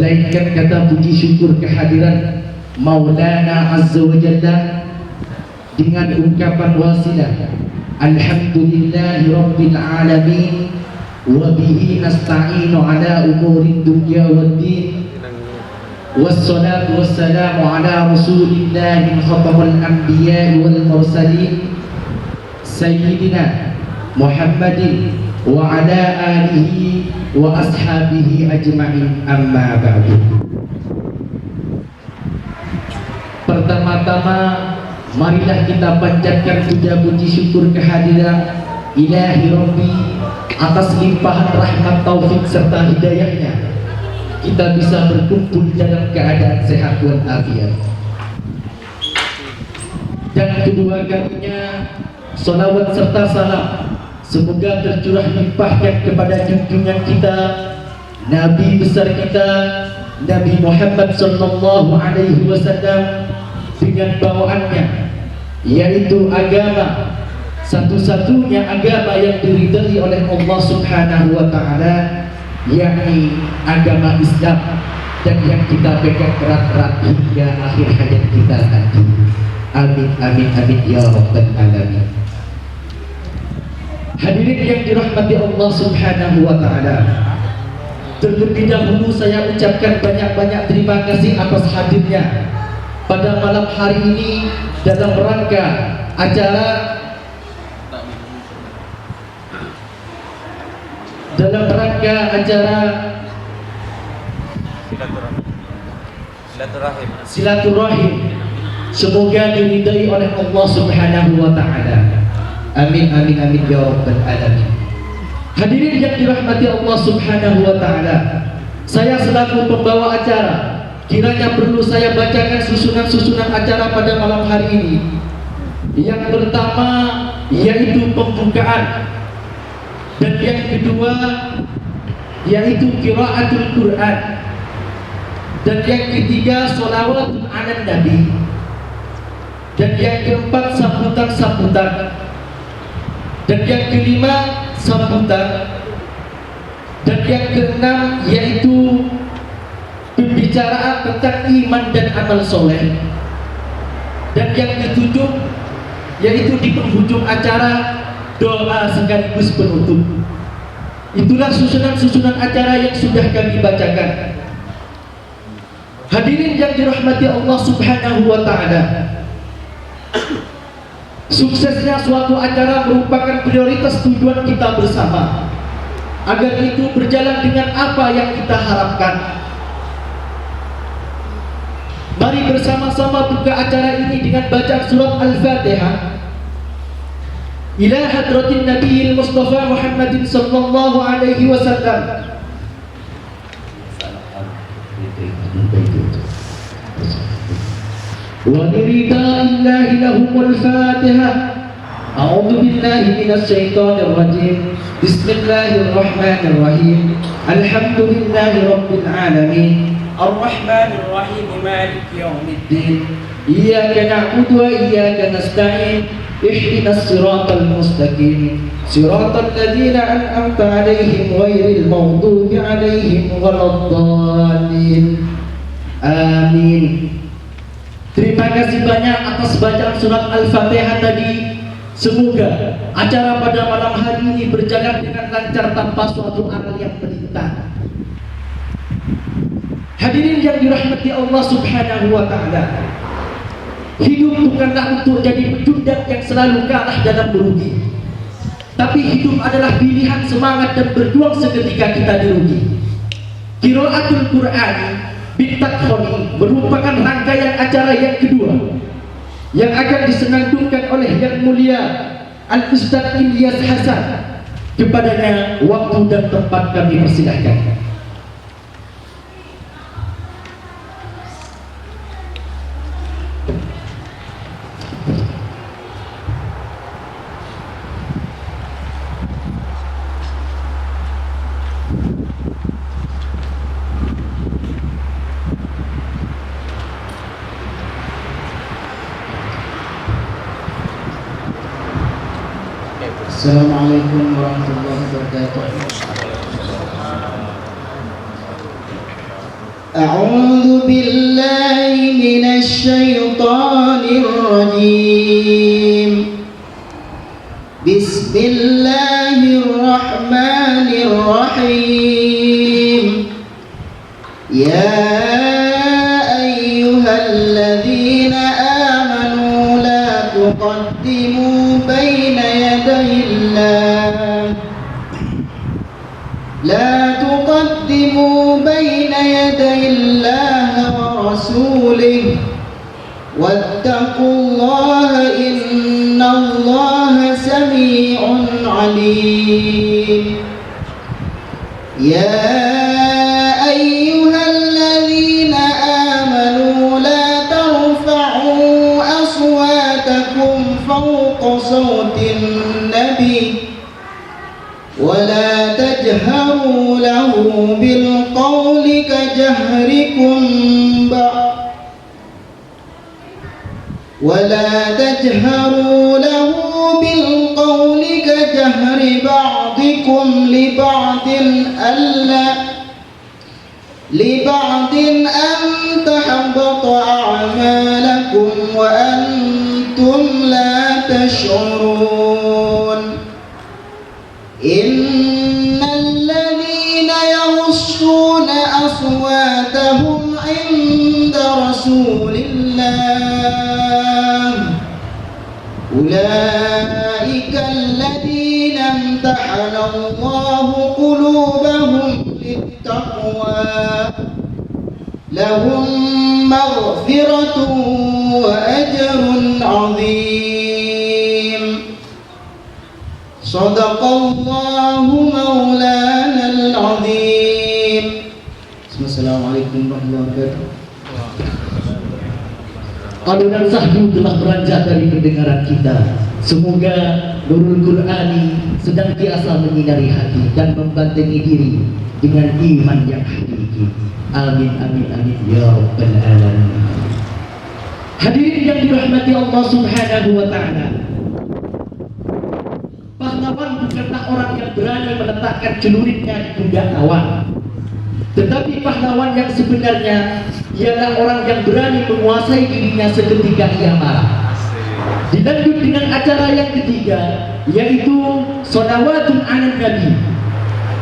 melainkan kata puji syukur kehadiran Maulana Azza wa Jalla dengan ungkapan wasilah Alhamdulillahi Rabbil Alamin wa bihi nasta'inu ala umuri dunya waddin wassalatu wassalamu ala rasulillahi khatamul anbiya wal mursalin Sayyidina Muhammadin wa ala alihi wa ashabihi ajma'in, amma ba'du. Pertama-tama marilah kita panjatkan puja puji syukur kehadiran Ilahi Rabbi atas limpahan rahmat taufik serta hidayahnya kita bisa berkumpul dalam keadaan sehat walafiat. Dan kedua kalinya salawat serta salam semoga tercurah limpahkan kepada junjungan kita, Nabi besar kita, Nabi Muhammad sallallahu alaihi wasallam dengan bawaannya, yaitu agama, satu-satunya agama yang diridhai oleh Allah Subhanahu wa taala, yakni agama Islam, dan yang kita pegang erat-erat hingga akhir hayat kita nanti. Amin amin amin ya rabbal alamin. Hadirin yang dirahmati Allah Subhanahu wa taala, terlebih dahulu saya ucapkan banyak-banyak terima kasih atas hadirnya pada malam hari ini dalam rangka acara silaturahim. Semoga diridai oleh Allah Subhanahu wa taala. Amin amin amin ya rabbal alamin. Hadirin yang dirahmati Allah Subhanahu wa taala, saya selaku pembawa acara kiranya perlu saya bacakan susunan-susunan acara pada malam hari ini. Yang pertama yaitu pembukaan, dan yang kedua yaitu qiraatul Quran, dan yang ketiga sholawatun ala nabi, dan yang keempat sambutan-sambutan, dan yang kelima sambutan, dan yang keenam yaitu pembicaraan tentang iman dan amal soleh, dan yang ketujuh yaitu di penghujung acara doa sekaligus penutup. Itulah susunan-susunan acara yang sudah kami bacakan. Hadirin yang dirahmati Allah Subhanahu wa taala, suksesnya suatu acara merupakan prioritas tujuan kita bersama. Agar itu berjalan dengan apa yang kita harapkan, mari bersama-sama buka acara ini dengan baca surat Al-Fatihah ila hadratin Nabiyil Mustafa Muhammadin sallallahu alaihi wasallam. Wa liridaillahi lahumul Fatihah. A'udzu billahi minasy syaithanir rajim. Bismillahirrahmanirrahim. Alhamdulillahi rabbil alamin. Ar-Rahmanir Rahim, Maliki yaumiddin. Iyyaka na'budu wa iyyaka nasta'in. Ihdinas siratal mustaqim. Siratal ladzina an'amta 'alaihim ghairil maghdubi 'alaihim waladdallin. Amin. Terima kasih banyak atas bacaan surat Al-Fatihah tadi. Semoga acara pada malam hari ini berjalan dengan lancar tanpa suatu aral yang melintang. Hadirin yang dirahmati Allah Subhanahu wa taala, hidup bukanlah untuk jadi pecundang yang selalu kalah dalam merugi, tapi hidup adalah pilihan semangat dan berjuang seketika kita dirugi. Qiraatul Quran Bitakhoni merupakan rangkaian acara yang kedua yang akan disenandungkan oleh Yang Mulia Al-Ustaz Ilyas Hasan. Kepadanya waktu dan tempat kami persilahkan. Assalamualaikum warahmatullahi wabarakatuh. أعوذ بالله من الشيطان الرجيم. بسم الله الرحمن الرحيم. يا أيها الذين آمنوا لا تقدموا بين يدي الله ورسوله واتقوا الله إن الله سميع عليم. يا أيها الذين آمنوا لا ترفعوا أصواتكم فوق صوت النبي ولا تجهروا له بالقول كجهر بعضكم لبعض أن تحبط أعمالكم وأنتم لا تشعرون. إن الذين يغضون أصواتهم عند رسول الله أولئك الذين امتحن الله قلوبهم للتقوى لهم مغفرة وأجر عظيم. صدق الله مولانا العظيم. Assalamualaikum warahmatullahi wabarakatuh. Alunan sahdu telah beranjak dari pendengaran kita. Semoga Nurul Qur'ani sedang biasa menyinari hati dan membantengi diri dengan iman yang hakiki. Amin amin amin ya rabbal alamin. Hadirin yang dirahmati Allah Subhanahu wa taala. Pahlawan bukanlah orang yang berani meletakkan celuritnya di pundak lawan. Tetapi pahlawan yang sebenarnya ialah orang yang berani menguasai dirinya seketika ia marah. Dilanjut dengan acara yang ketiga, yaitu Sholawatun 'alan Nabi,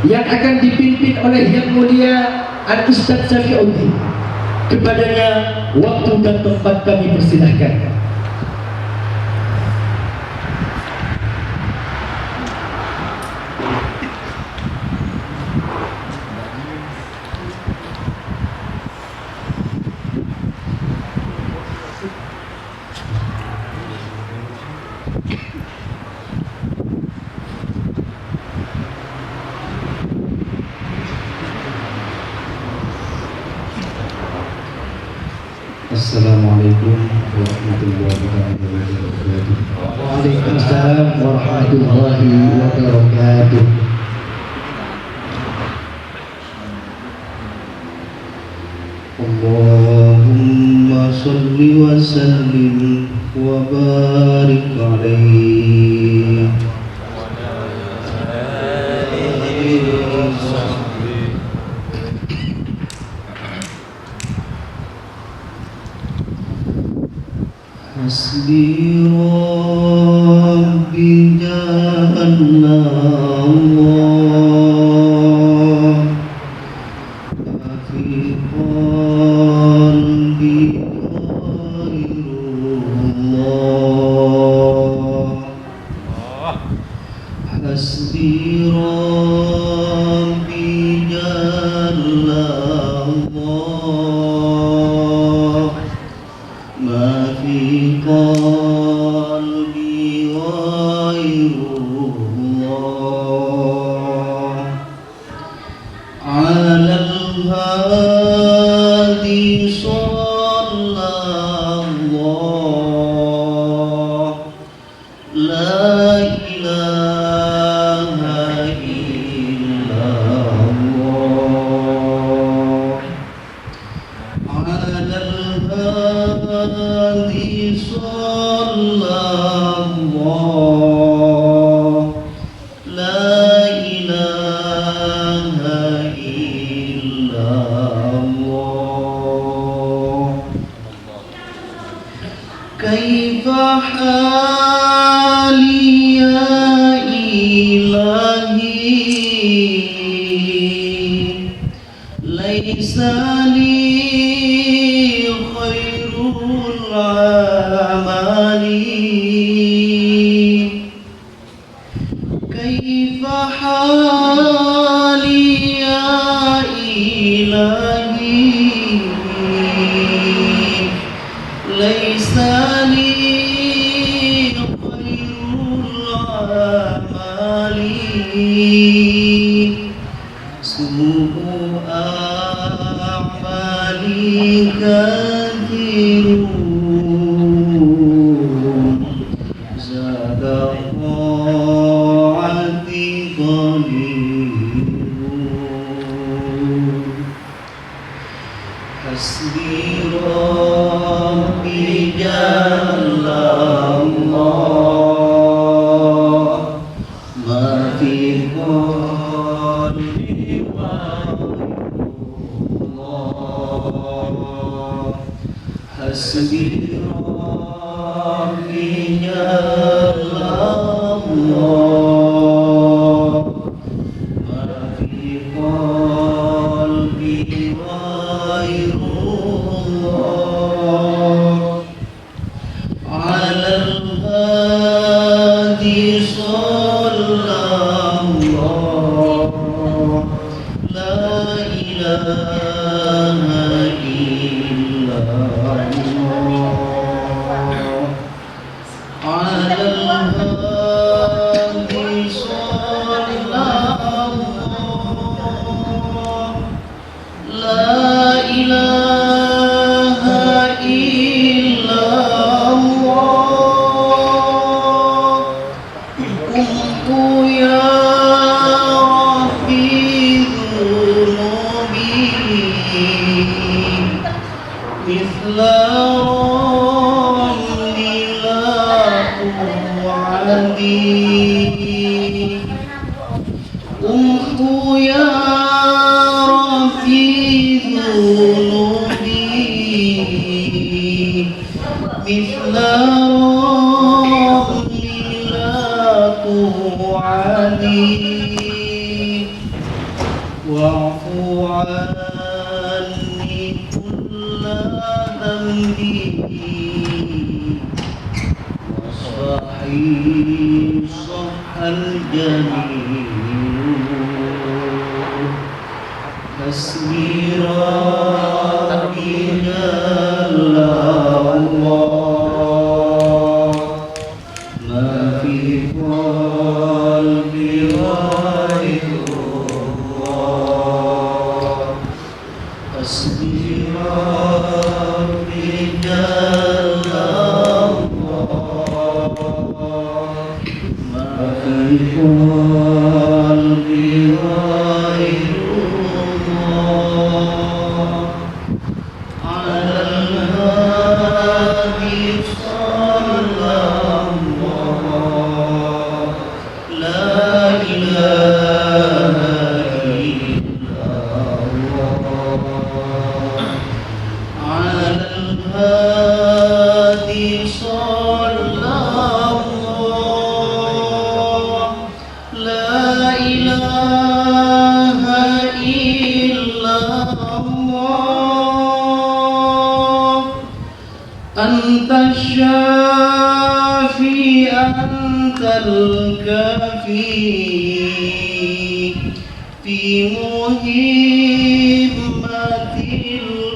yang akan dipimpin oleh Yang Mulia Al-Ustaz Syafi'uddin. Kepadanya waktu dan tempat kami persilahkan. Assalamualaikum warahmatullahi wabarakatuh. Waalaikumsalam warahmatullahi wabarakatuh. Allahumma salli wa sallim wa barik alaihi. Hasbi Rabbi jalla Allah ma fi qalbi ghairullah. Hasbi Rabbi jalla Allah ma fi qalbi ghairullah. Alal hadi sallallahu la ilaha illallah. Alal hadi sallallahu la ilaha illallah. كيف حالي يا إلهي ليس لي خير الأعمال كيف حالي يا إلهي ليس لي خير الأعمال سوء أعمالي كثير زاد طاعتي قليل حسبي ربي جل الله ما في قلبي والله حسبي ربي جل الله ما في قلبي غير الله على الهادي صلى الله لا إله إلا الله على الهادي صلى الله لا إله إلا الله قمت يا ربي ذنوبي مثل رمل لا أعدي قمت يا ربي ذنوبي مثل رمل لا تعدي واعف عني كل ذنبي واصفحي صفح الجميل حسبي ربي جل الله ما في قلبي غير الله حسبي ربي جل الله ما في قلبي غير الله على الهادي صلى الله لا إله إلا الله على الهادي صلى الله لا إله إلا الله أنت الشافي أنت الكافي في مهمة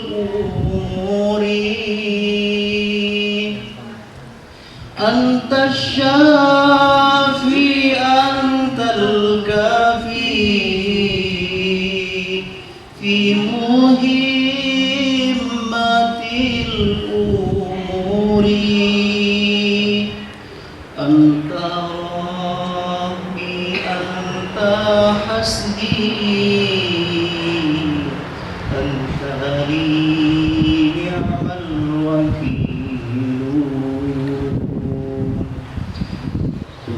الأمور أنت الشافي أنت الكافي في مهمة الأمور أنت ربي أنت حسبي أنت لي نعم الوكيل.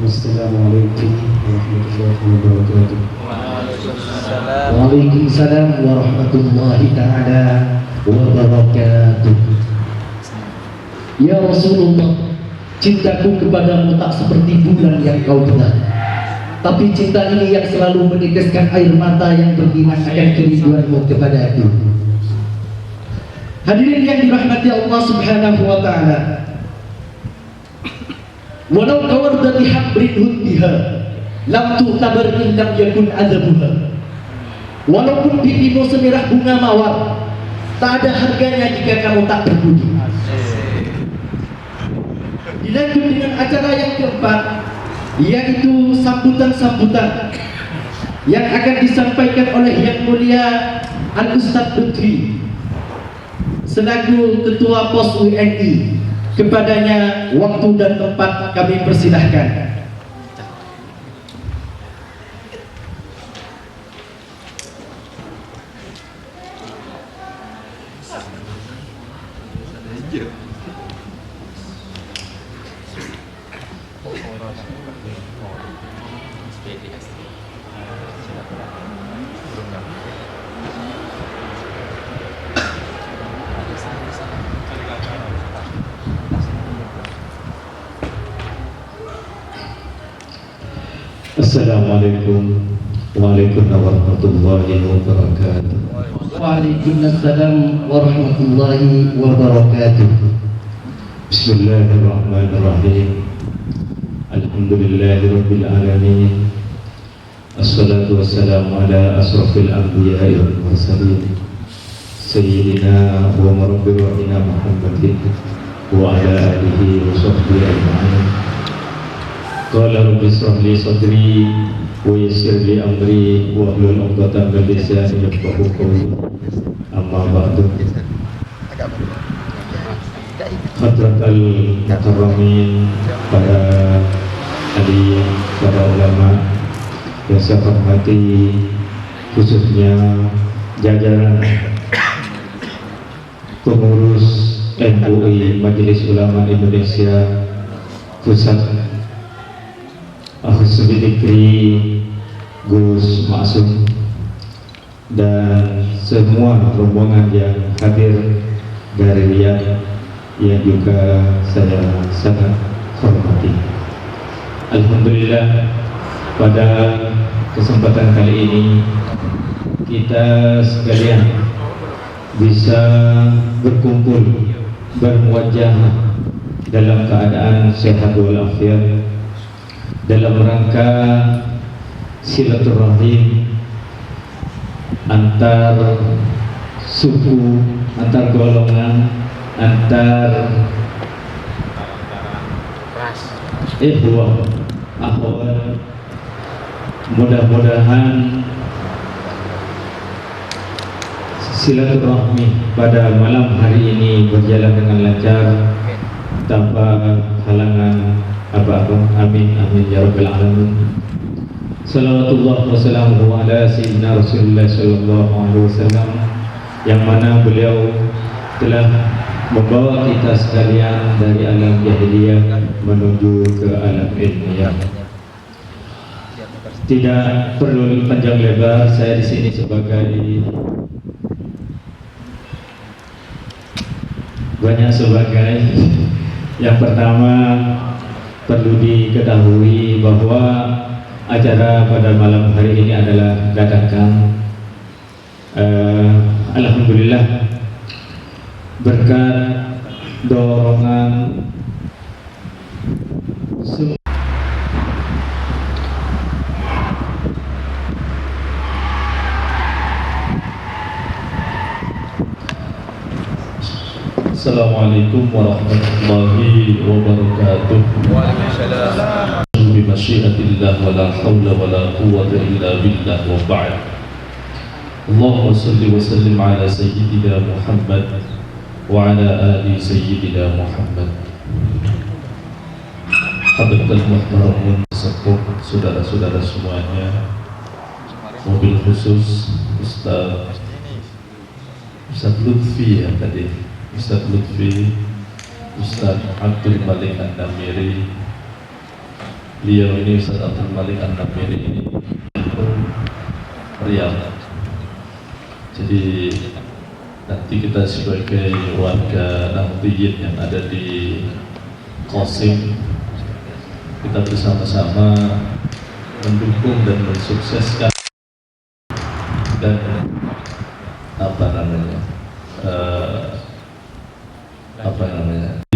السلام عليكم ورحمة الله وبركاته. Waalaikumsalam warahmatullahi ta'ala wabarakatuh. Ya Rasulullah, cintaku kepadamu tak seperti bulan yang kau telah, tapi cinta ini yang selalu meneteskan air mata yang berbinar akan kerinduanmu kepada aku. Hadirin yang dirahmati Allah Subhanahu wa taala. Walau kawardati habrin hudbiha lam tu'tabar in lam yakun adabuha. Walaupun pipimu semerah bunga mawar, tak ada harganya jika kamu tak berbudi. Dilanjut dengan acara yang keempat, yaitu sambutan-sambutan yang akan disampaikan oleh Yang Mulia Al-Ustadz Lutfi selaku Ketua Pos WNI. Kepadanya waktu dan tempat kami persilahkan. Assalamualaikum warahmatullahi wabarakatuh. Waalaikumsalam warahmatullahi wabarakatuh. Bismillahirrahmanirrahim. Alhamdulillahirabbil alamin. Assalatu wassalamu ala asrofil anbiya'i wal mursalin Sayyidina wa marabbi ruhina Muhammadin wa ala alihi wa sahbihi ajma'in. Qala rabbi shrah li sadri wa yassir li amri wa hlul 'uqdatam min lisani yafqahu qawli. Amma ba'du. Hadratal mukarramin, para hadirin, para ulama yang saya hormati, khususnya jajaran pengurus MUI Majelis Ulama Indonesia Pusat, Ahusubidikri Gus Maksum, dan semua rombongan yang hadir dari Riyadh yang juga saya sangat hormati. Alhamdulillah, pada kesempatan kali ini kita sekalian bisa berkumpul bermuajah dalam keadaan sehat walafiat dalam rangka silaturahim antar suku, antar golongan, antar ikhwah akhwat. Mudah-mudahan silaturahmi pada malam hari ini berjalan dengan lancar tanpa halangan apa-apa. Amin amin ya rabbal alamin. Salawatullah wassalamuhu ala sayyidina Rasulullah sallallahu alaihi wasallam, yang mana beliau telah membawa kita sekalian dari alam jahiliyah menuju ke alam ilmiah. Tidak perlu panjang lebar, saya di sini sebagai yang pertama perlu diketahui bahwa acara pada malam hari ini adalah dadakan. Alhamdulillah, berkat dorongan Assalamualaikum warahmatullahi wabarakatuh. Waalaikumsalam. Bimasyiatillah wala hawla wala quwwata illa billah wa ba'd. Allahumma salli wa sallim ala sayyidina Muhammad wa ala ali sayyidina Muhammad. Hadratul muhtaramun, sepuh saudara-saudara semuanya, mobil khusus Ustaz Lutfi ya tadi, Ustaz Lutfi, Ustaz Abdul Malik An-Namiri. Beliau ini Ustaz Abdul Malik An-Namiri ini Riyadh. Jadi nanti kita sebagai warga Nahdliyin yang ada di Qasim, kita bersama-sama mendukung dan mensukseskan dan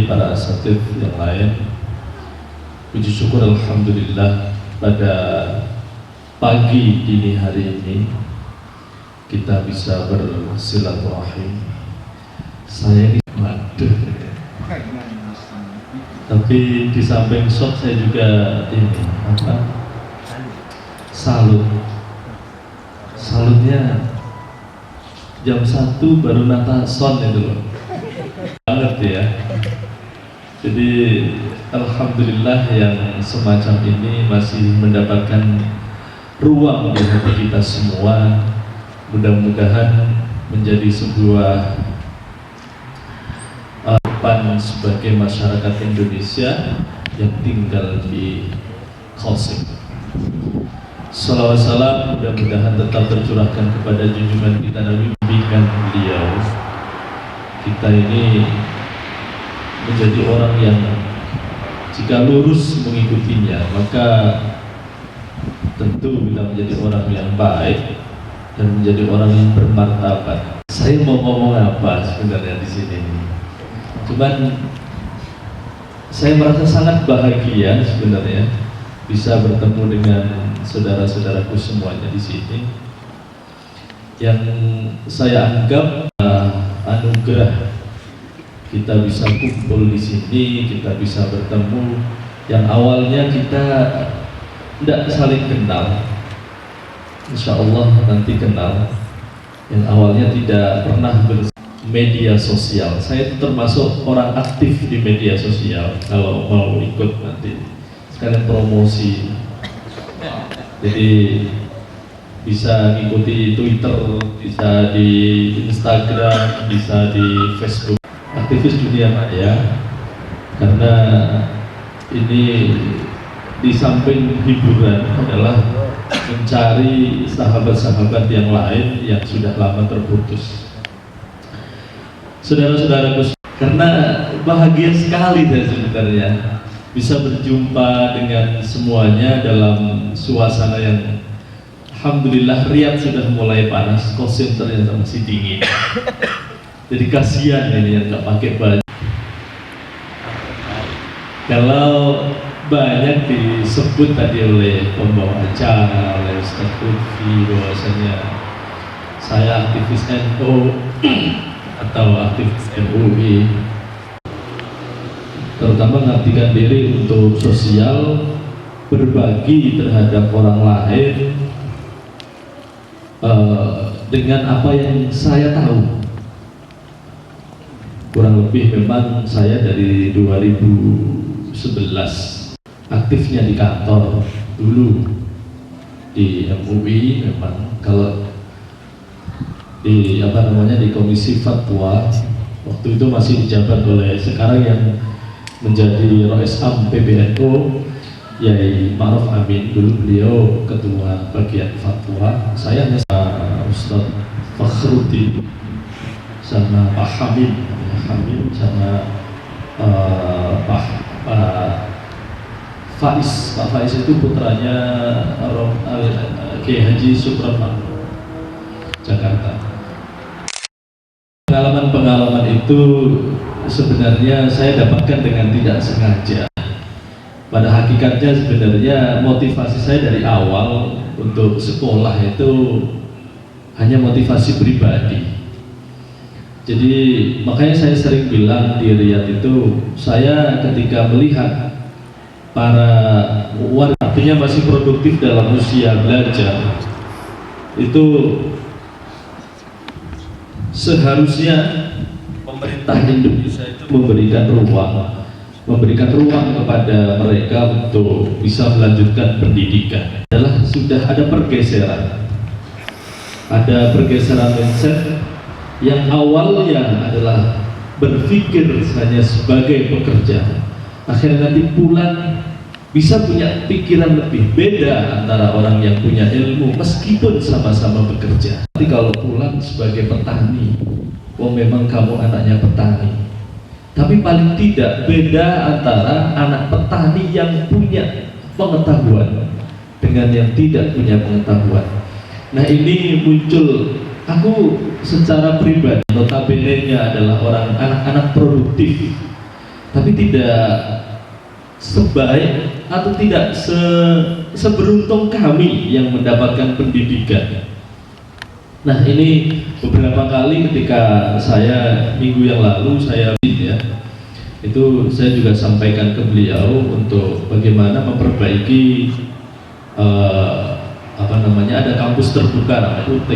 para asatidz yang lain. Puji syukur alhamdulillah pada pagi dini hari ini kita bisa bersilaturahim. Saya ini waduh, tapi di samping shock saya juga ini salutnya jam 1 baru nata son itu loh, banget ya. Jadi alhamdulillah yang semacam ini masih mendapatkan ruang di hati kita semua. Mudah-mudahan menjadi sebuah harapan sebagai masyarakat Indonesia yang tinggal di Qasim. Salawat salam mudah-mudahan tetap tercurahkan kepada junjungan kita Nabi, bimbingan beliau. Kita ini menjadi orang yang jika lurus mengikutinya, maka tentu kita menjadi orang yang baik dan menjadi orang yang bermartabat. Saya mau ngomong apa sebenarnya di sini? Cuman saya merasa sangat bahagia sebenarnya bisa bertemu dengan saudara-saudaraku semuanya di sini, yang saya anggap anugerah kita bisa kumpul di sini, kita bisa bertemu. Yang awalnya kita tidak saling kenal, insya Allah nanti kenal. Yang awalnya tidak pernah bermedia sosial. Saya itu termasuk orang aktif di media sosial. Kalau mau ikut nanti sekalian promosi, jadi bisa ngikuti Twitter, bisa di Instagram, bisa di Facebook. Aktivis dunia maya, karena ini di samping hiburan adalah mencari sahabat-sahabat yang lain yang sudah lama terputus. Saudara-saudaraku, karena bahagia sekali saya sebenarnya bisa berjumpa dengan semuanya dalam suasana yang alhamdulillah. Riyadh sudah mulai panas, Qasim ternyata masih dingin. Jadi kasihan ini yang nggak pakai baju. Kalau banyak disebut tadi oleh pembawa acara, oleh Ustaz Lutfi, bahwasanya saya aktivis NU atau aktivis MUI, terutama mengabdikan diri untuk sosial, berbagi terhadap orang lain dengan apa yang saya tahu. Kurang lebih memang saya dari 2011 aktifnya di kantor dulu di MUI. Memang kalau di di Komisi Fatwa waktu itu masih dijabat oleh sekarang yang menjadi Rois Am PBNU Yai Ma'ruf Amin. Dulu beliau ketua bagian fatwa, saya hanya Ustaz Fakhruddin sama Pak Hamid sama Pak Faiz. Pak Faiz itu putranya Kiai Haji Suprapman Jakarta. Pengalaman itu sebenarnya saya dapatkan dengan tidak sengaja. Pada hakikatnya sebenarnya motivasi saya dari awal untuk sekolah itu hanya motivasi pribadi. Jadi makanya saya sering bilang di Riyadh itu, saya ketika melihat para warga artinya masih produktif dalam usia belajar, itu seharusnya pemerintah Indonesia itu memberikan ruang kepada mereka untuk bisa melanjutkan pendidikan. Sudah ada pergeseran mindset yang awalnya adalah berpikir hanya sebagai pekerja, akhirnya nanti pulang bisa punya pikiran lebih beda antara orang yang punya ilmu meskipun sama-sama bekerja. Tapi kalau pulang sebagai petani, memang kamu anaknya petani, Tapi paling tidak beda antara anak petani yang punya pengetahuan dengan yang tidak punya pengetahuan. Nah, ini muncul, aku secara pribadi notabene-nya adalah orang anak-anak produktif, tapi tidak sebaik atau tidak seberuntung kami yang mendapatkan pendidikan. Nah, ini beberapa kali ketika saya minggu yang lalu itu saya juga sampaikan ke beliau untuk bagaimana memperbaiki ada kampus terbuka namanya UT,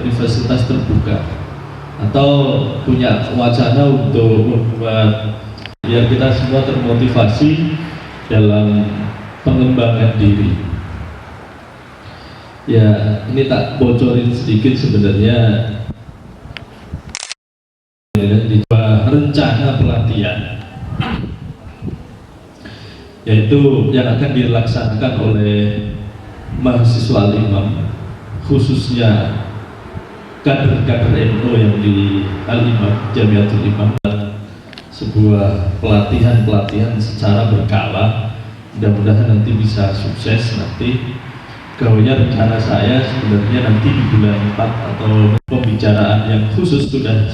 Universitas Terbuka, atau punya wacana untuk membuat biar kita semua termotivasi dalam pengembangan diri. Ya, ini tak bocorin sedikit sebenarnya di rencana pelatihan, yaitu yang akan dilaksanakan oleh mahasiswa Al-Imam, khususnya kader-kader NU yang di Al-Imam, Jamiatul Imam, sebuah pelatihan secara berkala. Mudah-mudahan nanti bisa sukses. Nanti gaulnya rencana saya sebenarnya nanti di bulan 4 atau pembicaraan yang khusus sudah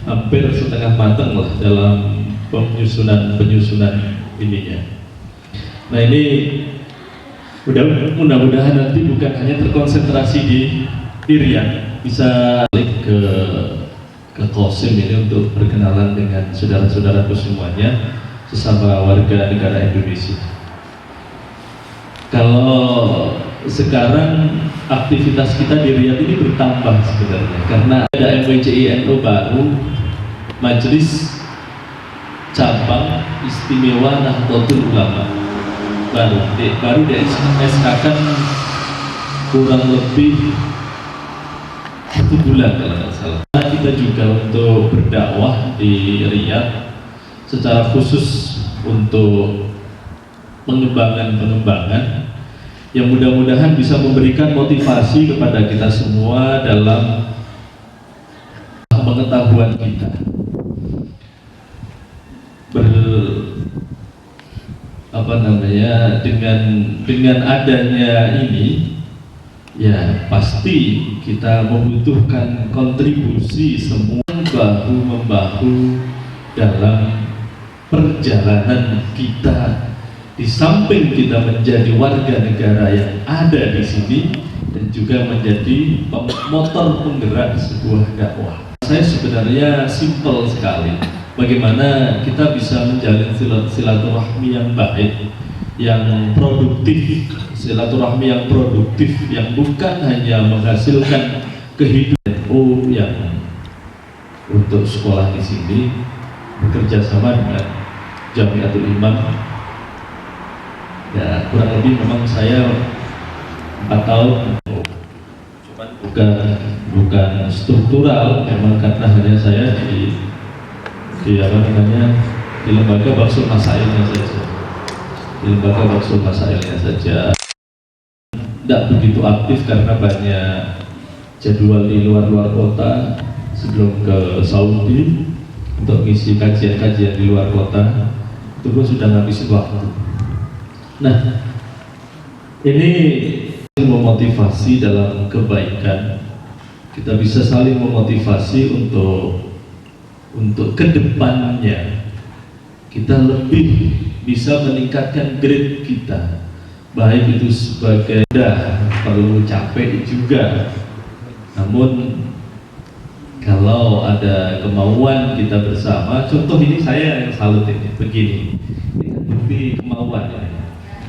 hampir setengah matang lah dalam penyusunan ininya. Nah, ini mudah-mudahan nanti bukan hanya terkonsentrasi di Riyadh, bisa balik ke Qasim ini untuk berkenalan dengan saudara-saudaraku semuanya, sesama warga negara Indonesia. Kalau sekarang aktivitas kita di Riyadh ini bertambah sebenarnya karena ada MWCI NU baru, Majelis Cabang Istimewa Nahdlatul Ulama baru di SK-kan kurang lebih 1 bulan kalau nggak salah. Kita juga untuk berdakwah di Riyadh secara khusus untuk pengembangan yang mudah-mudahan bisa memberikan motivasi kepada kita semua dalam pengetahuan kita. Dengan adanya ini, ya pasti kita membutuhkan kontribusi semua bahu-membahu dalam perjalanan kita. Di samping kita menjadi warga negara yang ada di sini dan juga menjadi motor penggerak sebuah dakwah. Saya sebenarnya simpel sekali. Bagaimana kita bisa menjalin silaturahmi yang baik, yang produktif, silaturahmi yang produktif, yang bukan hanya menghasilkan kehidupan yang untuk sekolah di sini bekerja sama dengan Jamiatul Imam. Ya, kurang lebih memang saya 4 tahun, cuman bukan struktural, memang karena hanya saya di lembaga Baksul Masailnya saja. Tidak begitu aktif karena banyak jadwal di luar kota sebelum ke Saudi untuk ngisi kajian-kajian di luar kota, itu pun sudah ngabisin waktu. Nah, ini memotivasi dalam kebaikan. Kita bisa saling memotivasi untuk kedepannya kita lebih bisa meningkatkan grade kita, baik itu sebagai perlu capek juga. Namun kalau ada kemauan kita bersama, contoh ini saya yang salut ini begini, ini kan bukti kemauan ya.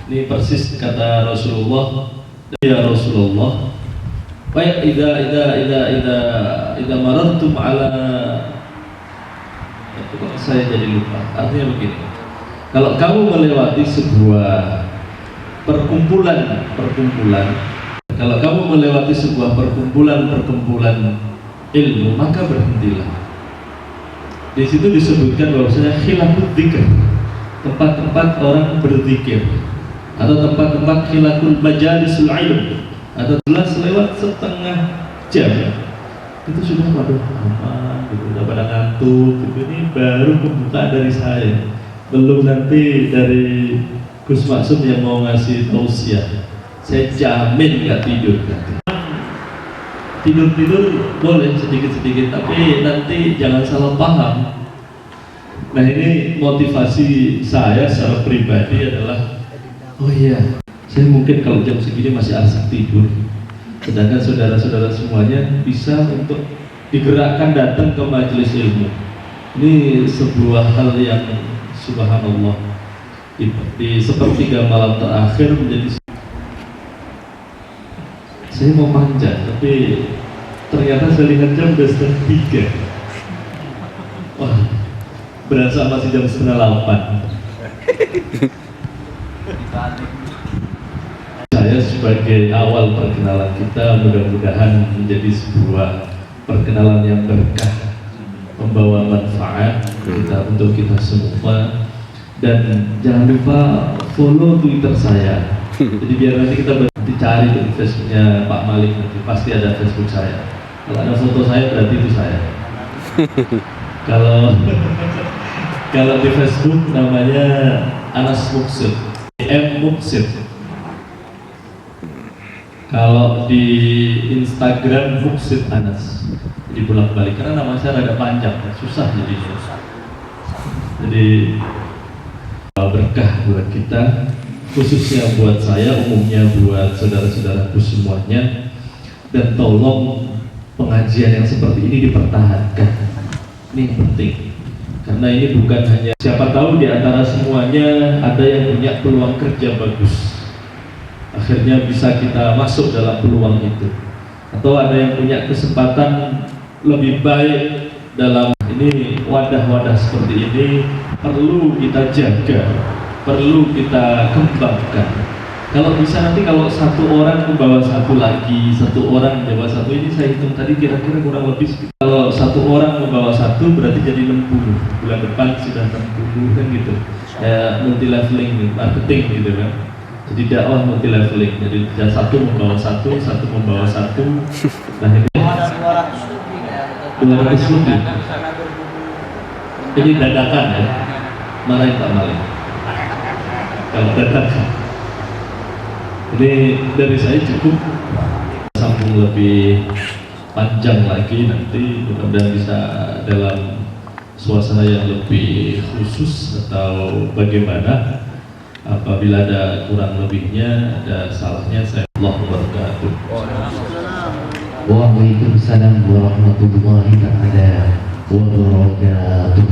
Ini persis kata Rasulullah, ya Rasulullah, baik idza marantum ala, saya jadi lupa. Artinya begini, kalau kamu melewati sebuah perkumpulan, kalau kamu melewati sebuah perkumpulan ilmu, maka berhentilah. Di situ disebutkan bahwasanya khilafut dzikr, tempat-tempat orang berzikir, atau tempat-tempat khilaful majalisul ilm, atau lewat setengah jam itu sudah waduh aman gitu, udah pada ngantuk gitu. Ini baru pembukaan dari saya, belum nanti dari Gus Maksum yang mau ngasih tausiah. Saya jamin nggak tidur nanti. Tidur boleh sedikit-sedikit, tapi nanti jangan salah paham. Nah, ini motivasi saya secara pribadi adalah, oh iya, saya mungkin kalau jam segini masih asik tidur, sedangkan saudara-saudara semuanya bisa untuk digerakkan datang ke majelis ilmu. Ini sebuah hal yang subhanallah, di sepertiga malam terakhir menjadi. Saya mau panjang, tapi ternyata saya lihat jam udah 7:30. Wah, berasa masih jam 7:30. Saya sebagai awal perkenalan kita, mudah-mudahan menjadi sebuah perkenalan yang berkah, membawa manfaat kita untuk kita semua. Dan jangan lupa follow Twitter saya. Jadi biar nanti kita cari di Facebooknya Pak Malik, nanti pasti ada Facebook saya. Kalau ada foto saya berarti itu saya. Kalau di Facebook namanya Anas Muksid, M Muksid. Kalau di Instagram Muksid Anas. Jadi bolak-balik karena nama saya rada panjang, susah jadinya. Jadi berkah buat kita, khususnya buat saya, umumnya buat saudara-saudaraku semuanya. Dan tolong pengajian yang seperti ini dipertahankan. Ini yang penting, karena ini bukan hanya, siapa tahu di antara semuanya ada yang punya peluang kerja bagus, akhirnya bisa kita masuk dalam peluang itu, atau ada yang punya kesempatan lebih baik dalam ini. Wadah-wadah seperti ini perlu kita jaga, perlu kita kembangkan. Kalau bisa nanti kalau satu orang membawa satu lagi, satu orang membawa satu, ini saya hitung tadi kira-kira kurang lebih, kalau satu orang membawa satu berarti jadi 60, bulan depan sudah 60 kan gitu. Ya, multi leveling marketing gitu kan. Jadi dakwah multi leveling, jadi satu membawa satu, satu membawa satu. Nah ini 200 lebih. Ini dadakan ya, marahin Pak Malik kalau dadakan. Ini dari saya cukup, sambung lebih panjang lagi nanti, mudah-mudahan bisa dalam suasana yang lebih khusus atau bagaimana. Apabila ada kurang lebihnya, ada salahnya, saya Allah wabarakatuh. Waalaikumsalam warahmatullahi ta'ala wabarakatuh.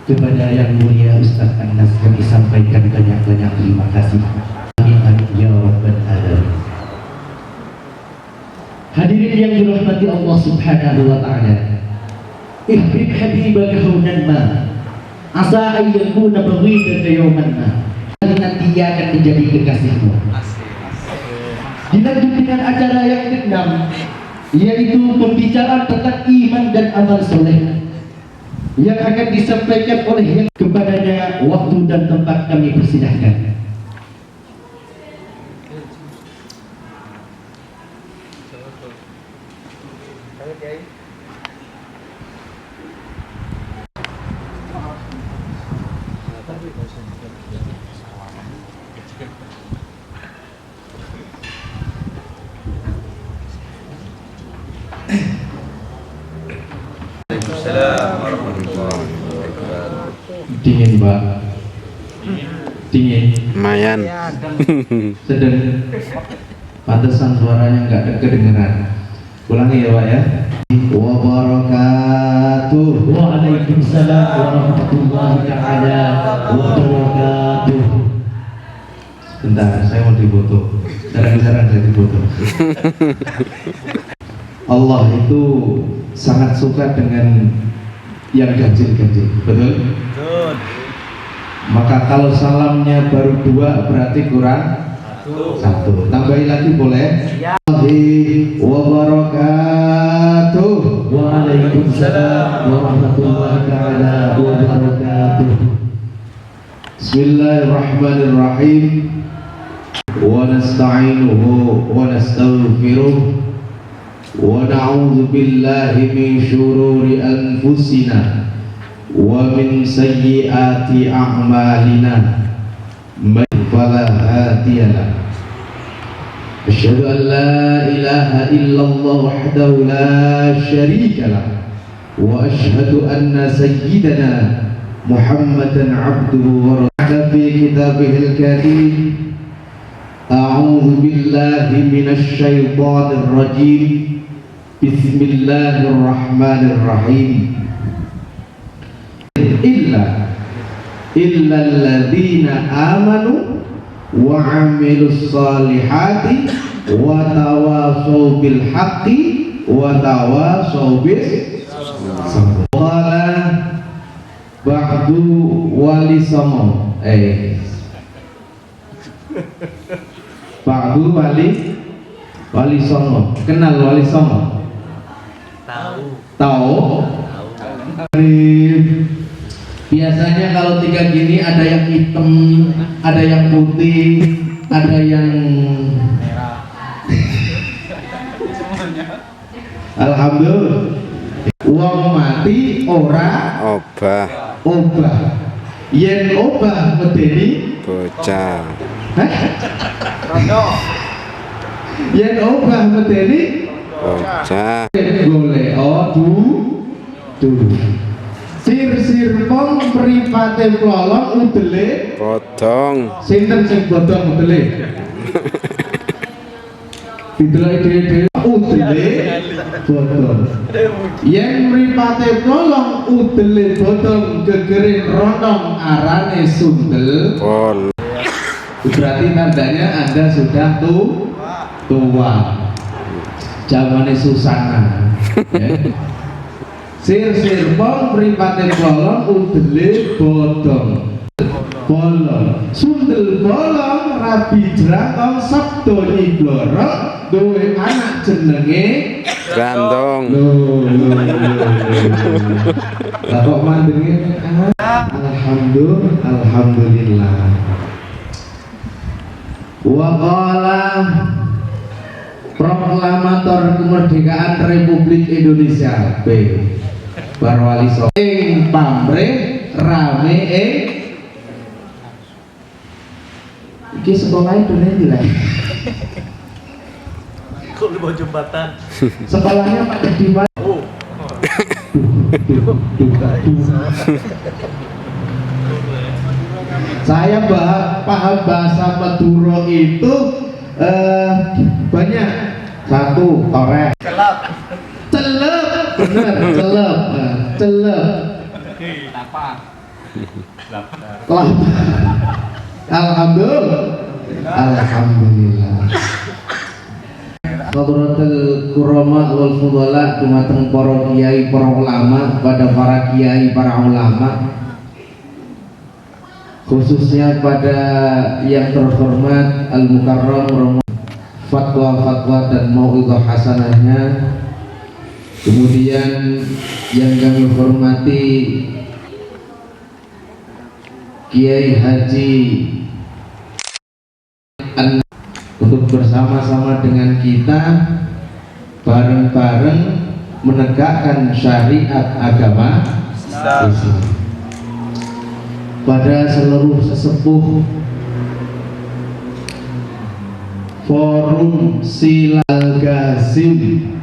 Kepada yang mulia Ustaz Anas kami sampaikan banyak-banyak terima kasih. Amin amin ya rabbal alamin. Hadirin yang dirahmati Allah Subhanahu wa ta'ala, ihbib habibaka haunan ma asa an yakuna baghidaka yawman ma, nanti ia akan menjadi kekasihmu. Dilanjut dengan acara yang ke-6, yaitu pembicaraan tentang iman dan amal soleh yang akan disampaikan oleh yang kepadanya waktu dan tempat kami persilahkan. Dingin Pak, dingin. Lumayan. Sedang. Pantesan suaranya nggak kedengeran. Ulangi ya Pak ya. Wabarakatuh. Waalaikumsalam warahmatullahi taala wabarakatuh. Bentar, saya mau difoto. Jarang-jarang saya difoto. Allah itu sangat suka dengan yang ganjil-ganjil, betul? Betul. Maka kalau salamnya baru 2 berarti kurang 1. Tambahin lagi boleh? Ya. Wabarakatuh. Waalaikumsalam warahmatullahi taala wabarakatuh. Bismillahirrahmanirrahim. Wa nasta'inuhu wa nastaghfiruh. ونعوذ بالله من شرور أنفسنا ومن سيئات أعمالنا من فلا هادي له أشهد أن لا إله إلا الله وحده لا شريك له وأشهد أن سيدنا محمدا عبده ورسوله في كتابه الكريم أعوذ بالله من الشيطان الرجيم بسم الله الرحمن الرحيم إلا الذين آمنوا وعملوا الصالحات وتواصوا بالحق وتواصوا بالصبر. قال بعد wali songo Ba'du wali songo. Kenal wali songo? Tahu. Biasanya kalau tiga gini ada yang hitam, ada yang putih, ada yang merah. Alhamdulillah. Wong mati ora obah. Yen obah medeni bocah. Yen obah medeni bocah. Golek Sir pong mripate plolong udele bodong. Sinten sing bodong udele? Didelok dhewe udele bodong. Yen mripate plolong udele bodong gegere rondong arane sundel bol. Berarti tandanya Anda sudah tua. Zamane Susana. Ya. Sir pong mripate bolong udele bodong. Bolong sundel bolong rabi jrakong sabdo nyiblorok duwe anak jenenge Grandong. Lah kok mandenge alhamdulillah. Wa qala proklamator kemerdekaan Republik Indonesia Barwali ing pamrih rame iki sekolah itu nih lah. Kok di bawah jembatan? Sekolahnya pakai di mana? Oh. Saya paham bahasa Madura itu banyak. Satu, korek. Celep, benar, celep. Kelapa. Alhamdulillah. Hadratul kurama wal fudala, dumateng para kiai, para ulama, pada para kiai, para ulama, khususnya pada yang terhormat Al Mukarram fatwa dan mau'izah hasanahnya. Kemudian yang kami hormati Kiai Haji untuk bersama-sama dengan kita bareng-bareng menegakkan syariat agama Islam. Pada seluruh sesepuh Forum Silal Gazim,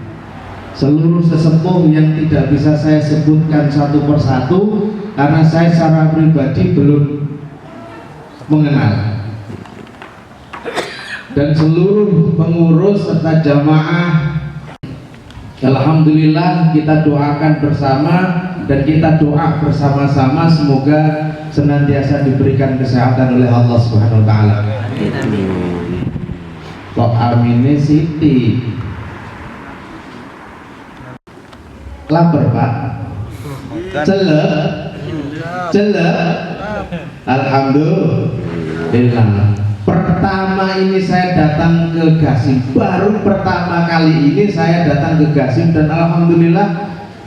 seluruh sesepuh yang tidak bisa saya sebutkan satu persatu karena saya secara pribadi belum mengenal, dan seluruh pengurus serta jamaah, alhamdulillah kita doakan bersama dan kita doa bersama-sama semoga senantiasa diberikan kesehatan oleh Allah Subhanahu wa taala. Kok amine Siti lapar Pak? Celep. Alhamdulillah. Pertama ini saya datang ke Gasim, baru pertama kali ini saya datang ke Gasim, dan alhamdulillah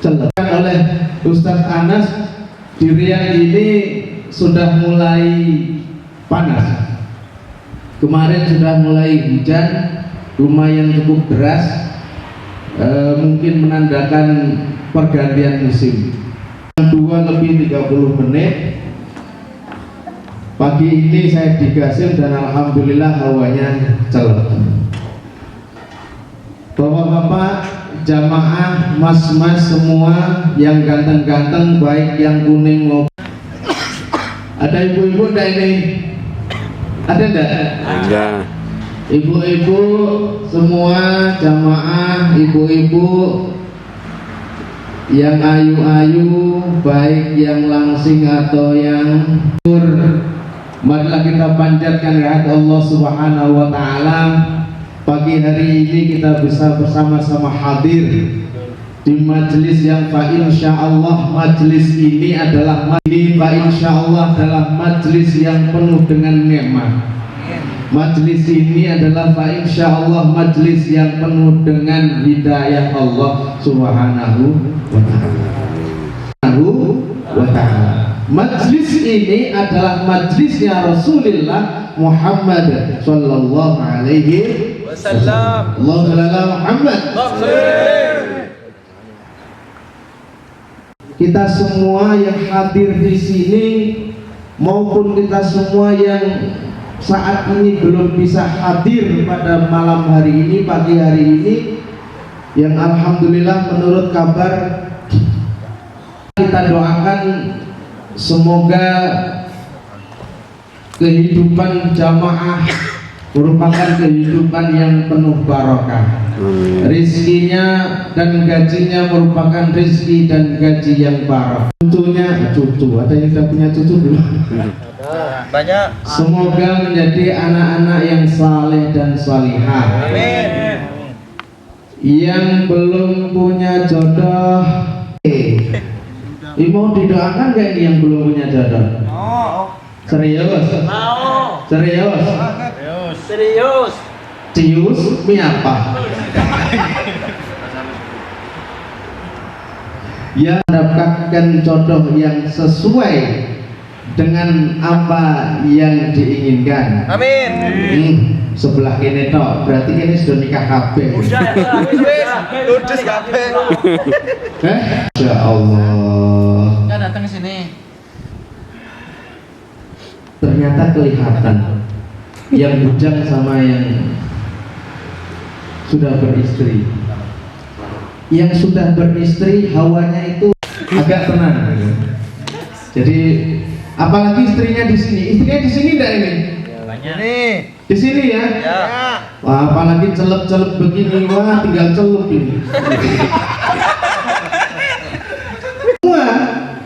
celep oleh Ustadz Anas. Di Riyadh ini sudah mulai panas. Kemarin sudah mulai hujan, lumayan cukup deras. mungkin menandakan pergantian musim. 2:30 menit pagi ini saya di Gasim dan alhamdulillah hawanya celep. Bapak-bapak, jamaah, mas-mas semua yang ganteng-ganteng, baik yang kuning maupun ada ibu-ibu enggak ini? Ada enggak? Enggak. Ibu-ibu semua jamaah, ibu-ibu yang ayu-ayu, baik yang langsing atau yang tur, marilah kita panjatkan kehadirat Allah Subhanahu wa taala. Pagi hari ini kita bisa bersama-sama hadir di majelis yang fa insyaallah majelis ini adalah majelis yang penuh dengan nikmat. Majelis ini adalah fa insyaallah majelis yang penuh dengan hidayah Allah Subhanahu wa ta'ala. Majelis ini adalah majelisnya Rasulullah Muhammad sallallahu alaihi wasallam. Allahumma Muhammad. Kita semua yang hadir di sini maupun kita semua yang saat ini belum bisa hadir pada malam hari ini, pagi hari ini, yang alhamdulillah menurut kabar kita doakan semoga kehidupan jamaah merupakan kehidupan yang penuh barokah. Rizkinya dan gajinya merupakan rizki dan gaji yang barokah. Cucu, ada yang tidak punya cucu belum? Banyak. Semoga menjadi anak-anak yang saleh dan salihah. Amin. Yang belum punya jodoh, mau didoakan gak ini yang belum punya jodoh? Serius? Mau. Serius? Serius. Cius? Mi apa? Ya, mendapatkan jodoh yang sesuai dengan apa yang diinginkan. Amin. Sebelah ini toh, berarti ini sudah nikah kabeh. Ludes kabeh. Ya Allah. Kan datang ke sini. Ternyata kelihatan yang bujang sama yang sudah beristri. Yang sudah beristri hawanya itu agak tenang. Jadi apalagi istrinya di sini. Istrinya di sini enggak ini? Banyak. Nih. Di sini ya? Ya. Wah, apalagi celup-celup begini, wah tinggal celup ini. Semua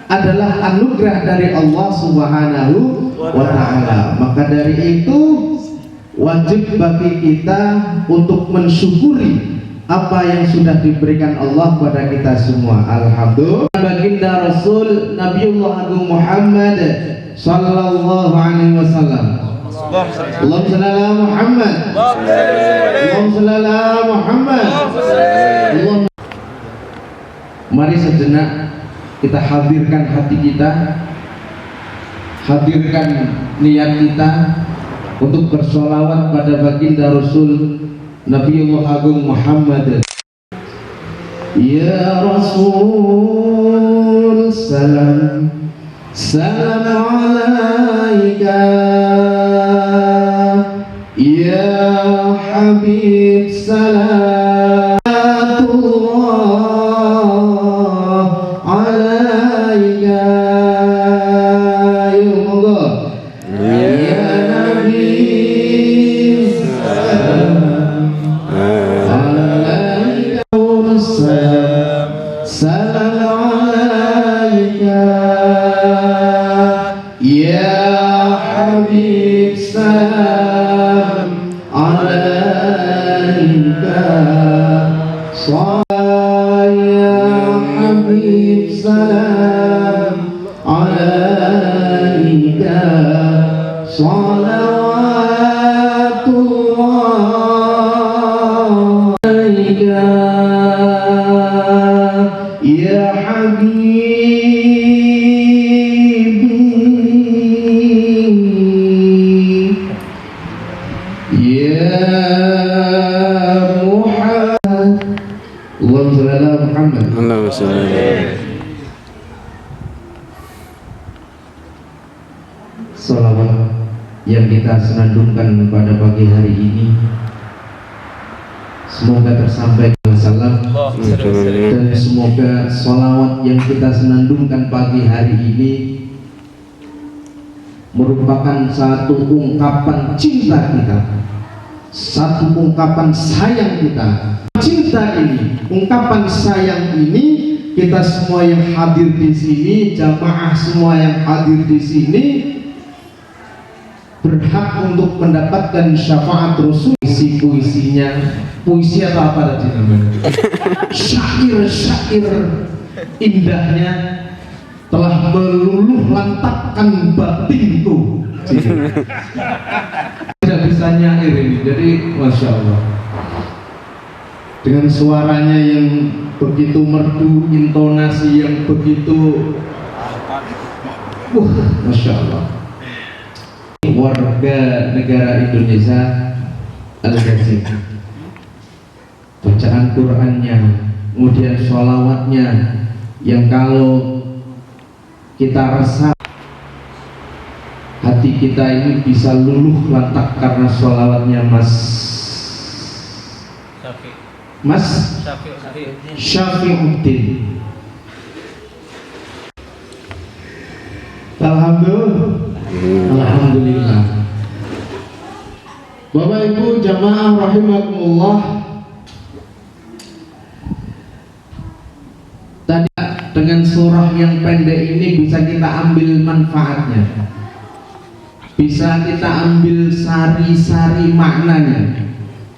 adalah anugerah dari Allah Subhanahu wa ta'ala. Maka dari itu wajib bagi kita untuk mensyukuri apa yang sudah diberikan Allah kepada kita semua. Alhamdulillah. Baginda Rasul Nabiullah Agung Muhammad sallallahu alaihi wasallam. Allahumma shalli ala Muhammad. Allahumma shalli ala Muhammad. Mari sejenak kita hadirkan hati kita, hadirkan niat kita untuk bersolawat pada baginda Rasul Nabiullah Agung Muhammad. Ya Rasul salam salam alaika, ya Habib salam alaika, ya Allah, ya Nabi salam alaika, salam alaika, ya Habib salam alaika, ya Habib salam alaika, salawatullah alaika, ya habibi, ya Muhammad. Salawat yang kita senandungkan pada pagi hari ini semoga tersampaikan salam, dan semoga salawat yang kita senandungkan pagi hari ini merupakan satu ungkapan cinta kita, satu ungkapan sayang kita. Cinta ini, ungkapan sayang ini, kita semua yang hadir di sini, jamaah semua yang hadir di sini berhak untuk mendapatkan syafaat Rasul. Puisinya, puisi atau apa tadi namanya? Syair-syair indahnya telah meluluh lantapkan batinku. Tidak bisa nyair ini, jadi masya Allah. Dengan suaranya yang begitu merdu, intonasi yang begitu, masya Allah. Warga negara Indonesia Al-Ghazim, bacaan Qurannya, kemudian sholawatnya, yang kalau kita resah hati kita ini bisa luluh lantak karena sholawatnya Mas Syafi'uddin. Alhamdulillah. Bapak Ibu jamaah rahimakumullah, tadi dengan surah yang pendek ini bisa kita ambil manfaatnya, bisa kita ambil sari-sari maknanya,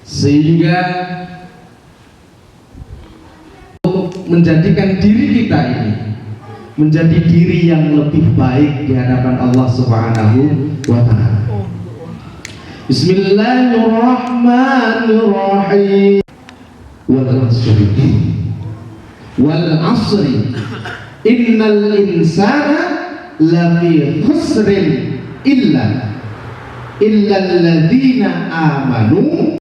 sehingga untuk menjadikan diri kita ini menjadi diri yang lebih baik di hadapan Allah Subhanahu wa Ta'ala. Bismillahirrahmanirrahim. Wal asri innal insana lafi khusrin illa alladziina amanu.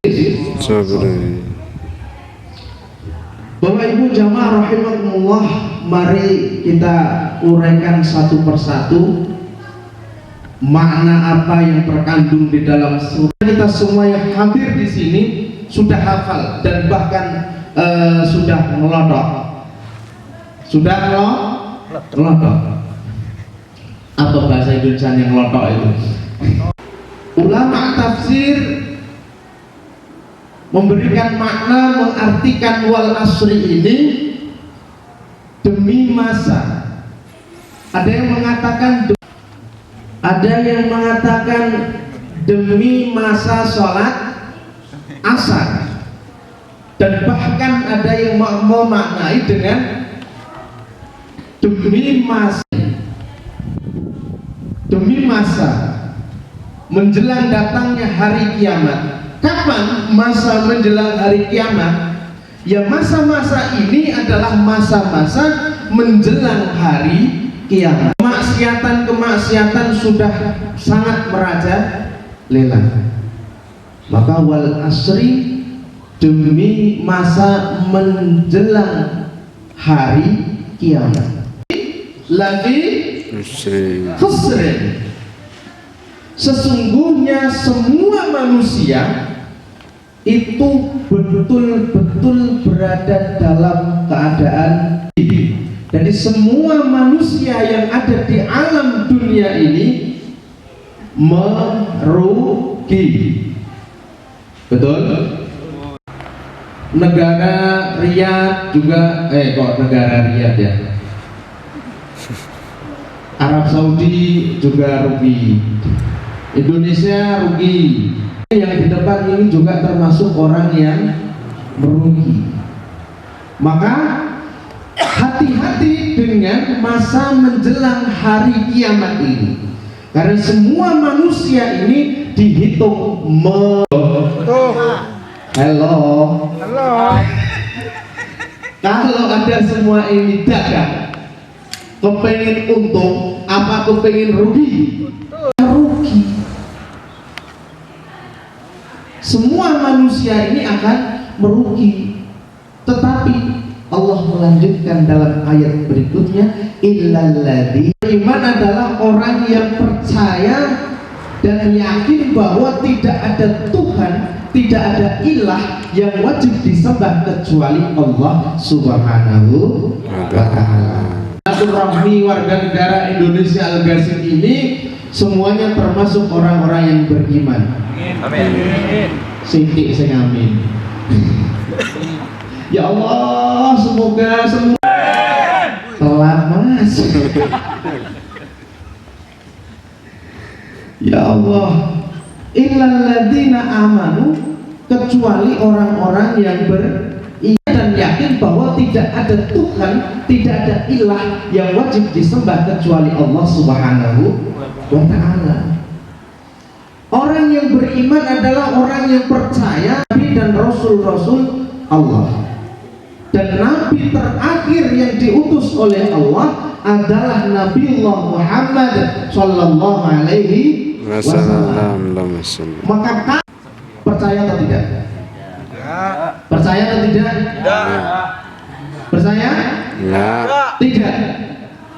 Bapak Ibu jamaah rahimakumullah, mari kita uraikan satu persatu makna apa yang terkandung di dalam surah. Kita semua yang hadir di sini sudah hafal dan bahkan sudah ngelodok. Sudah ngelodok. Apa bahasa Indonesia yang ngelodok itu? Ulama tafsir memberikan makna, mengartikan wal asri ini demi masa. Ada yang mengatakan demi masa sholat asar, dan bahkan ada yang memaknai dengan demi masa menjelang datangnya hari kiamat. Kapan masa menjelang hari kiamat? Ya, masa-masa ini adalah masa-masa menjelang hari kiamat. Kemaksiatan sudah sangat merajalela. Maka wal asri, demi masa menjelang hari kiamat. Lagi khusrin, sesungguhnya semua manusia itu betul-betul berada dalam keadaan ini. Jadi semua manusia yang ada di alam dunia ini merugi. Betul? Negara Riyadh juga, negara Riyadh ya, Arab Saudi juga rugi, Indonesia rugi. Yang di depan ini juga termasuk orang yang merugi. Maka hati-hati dengan masa menjelang hari kiamat ini, karena semua manusia ini dihitung Halo. Kalau ada semua ini dagang, kepengen untung apa kepengen rugi? Rugi. Semua manusia ini akan merugi. Tetapi Allah melanjutkan dalam ayat berikutnya, illalladzina Iman adalah orang yang percaya dan yakin bahwa tidak ada Tuhan, tidak ada ilah yang wajib disembah kecuali Allah Subhanahu wa ta'ala. Silaturahmi warga negara Indonesia Al-Ghazi ini semuanya termasuk orang-orang yang beriman. Amin. Siti sing amin. Ya Allah, semoga semua telat mas. Ya Allah, illal ladzina amanu, kecuali orang-orang yang beriman dan yakin bahwa tidak ada Tuhan, tidak ada ilah yang wajib disembah kecuali Allah Subhanahu wa ta'ala. Orang yang beriman adalah orang yang percaya Nabi dan Rasul-Rasul Allah. Dan Nabi terakhir yang diutus oleh Allah adalah Nabiullah Muhammad Sallallahu Alaihi Wasallam. Maka percaya atau tidak? Percaya atau tidak? Percaya? Tidak.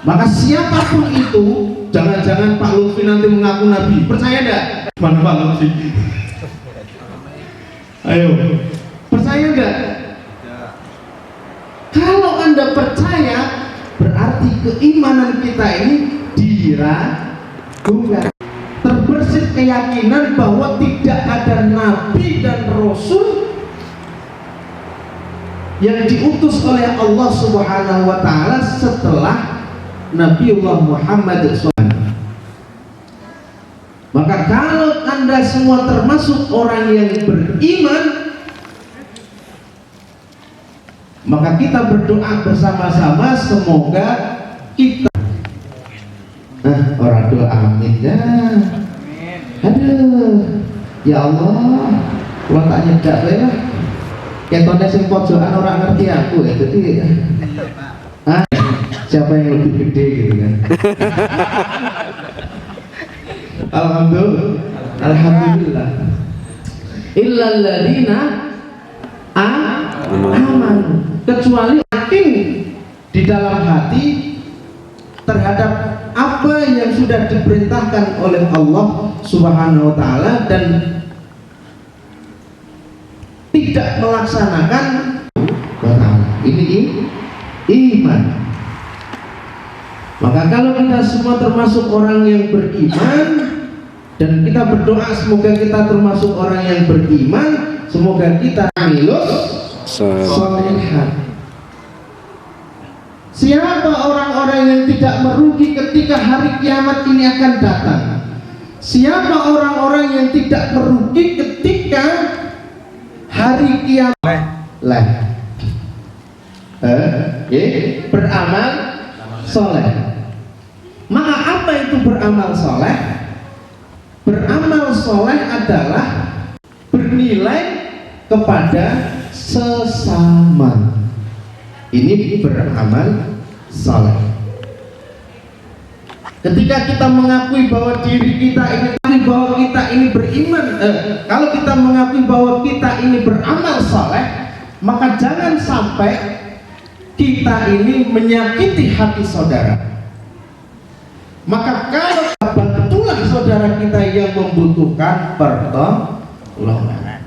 Maka siapapun itu, jangan-jangan Pak Lutfi nanti mengaku Nabi. Percaya enggak? Mana Pak Lutfi? Ayo, percaya enggak? Kalau Anda percaya, berarti keimanan kita ini diragukan. Terbersit keyakinan bahwa tidak ada Nabi dan Rasul yang diutus oleh Allah Subhanahu wa ta'ala setelah Nabiullah Muhammad SAW. Maka kalau Anda semua termasuk orang yang beriman, maka kita berdoa bersama-sama semoga kita orang doa amin ya. Aduh, ya Allah, kalau tak nyedak ya. Ketone sing pojokan orang ngerti aku ya. Jadi siapa yang lebih gede gitu kan. Alhamdulillah. Illal ladzina amanu, kecuali yakin di dalam hati terhadap apa yang sudah diperintahkan oleh Allah Subhanahu wa ta'ala dan tidak melaksanakan. Ini iman. Maka kalau kita semua termasuk orang yang beriman dan kita berdoa semoga kita termasuk orang yang beriman, semoga kita amilus sholihat. Siapa orang-orang yang tidak merugi ketika hari kiamat ini akan datang? Siapa orang-orang yang tidak merugi ketika hari kiamat? Beramal soleh. Maka apa itu beramal soleh? Beramal soleh adalah bernilai kepada sesama. Ini beramal saleh. Ketika kita mengakui bahwa diri kita ini, bahwa kita ini beriman, kalau kita mengakui bahwa kita ini beramal saleh, maka jangan sampai kita ini menyakiti hati saudara. Maka kalau bantulah saudara kita yang membutuhkan pertolongan.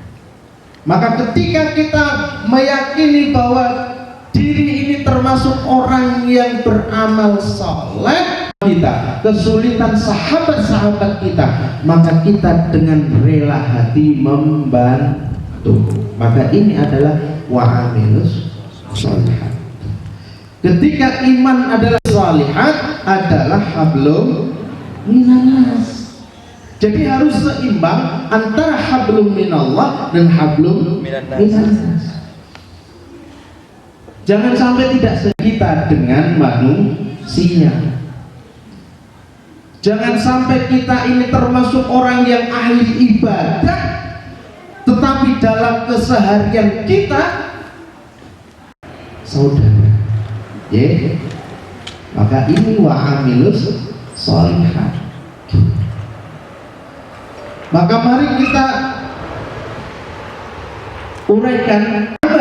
Maka ketika kita meyakini bahwa diri ini termasuk orang yang beramal soleh, kita kesulitan sahabat-sahabat kita, maka kita dengan rela hati membantu. Maka ini adalah wa'amilus sholihat. Ketika iman adalah sholihat, adalah hablum minanas. Jadi harus seimbang antara hablum minallah dan hablum minanas. Jangan sampai tidak sekitar dengan manusia. Jangan sampai kita ini termasuk orang yang ahli ibadah, tetapi dalam keseharian kita saudara. Maka ini wa'amilus sholihat. Maka mari kita uraikan apa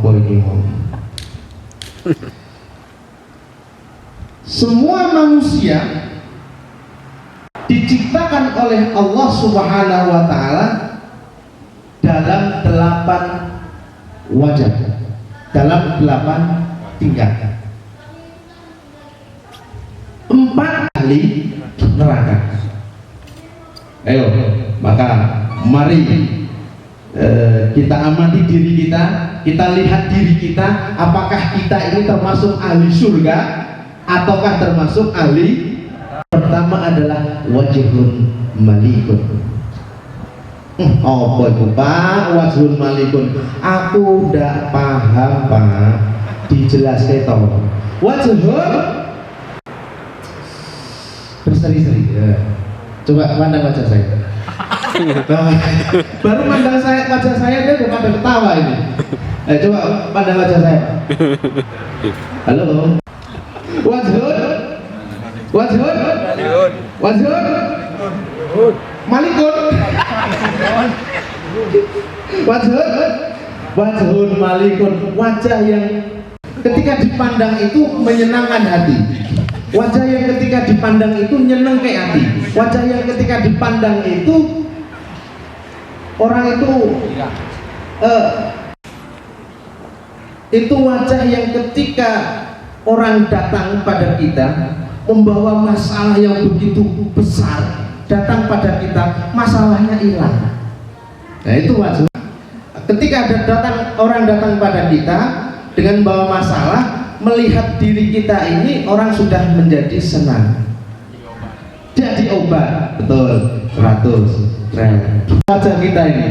ini Semua manusia diciptakan oleh Allah Subhanahu wa taala dalam 8 wajah, dalam 8 tingkat. 4 ahli neraka. Ayo, maka mari kita amati diri kita, kita lihat diri kita, apakah kita ini termasuk ahli surga ataukah termasuk ahli. Pertama adalah wajhun malikun. Oh boy, Pak, wajhun malikun. Aku udah paham, Pak. Dijelaskan toh. Wajhun berseri-seri. Ya. Coba pandang wajah saya. Baru pandang wajah saya dia udah pada ketawa ini. Coba pandang wajah saya. Halo. Wajhun malikun. Wajhun malikun, wajah yang ketika dipandang itu menyenangkan hati. Wajah yang ketika dipandang itu nyeneng ke hati. Wajah yang ketika dipandang itu orang itu wajah yang ketika orang datang pada kita membawa masalah yang begitu besar, datang pada kita, masalahnya hilang. Nah itu wajah. Ketika orang datang pada kita dengan bawa masalah, melihat diri kita ini orang sudah menjadi senang, jadi obat. Betul, 100 wajah kita ini.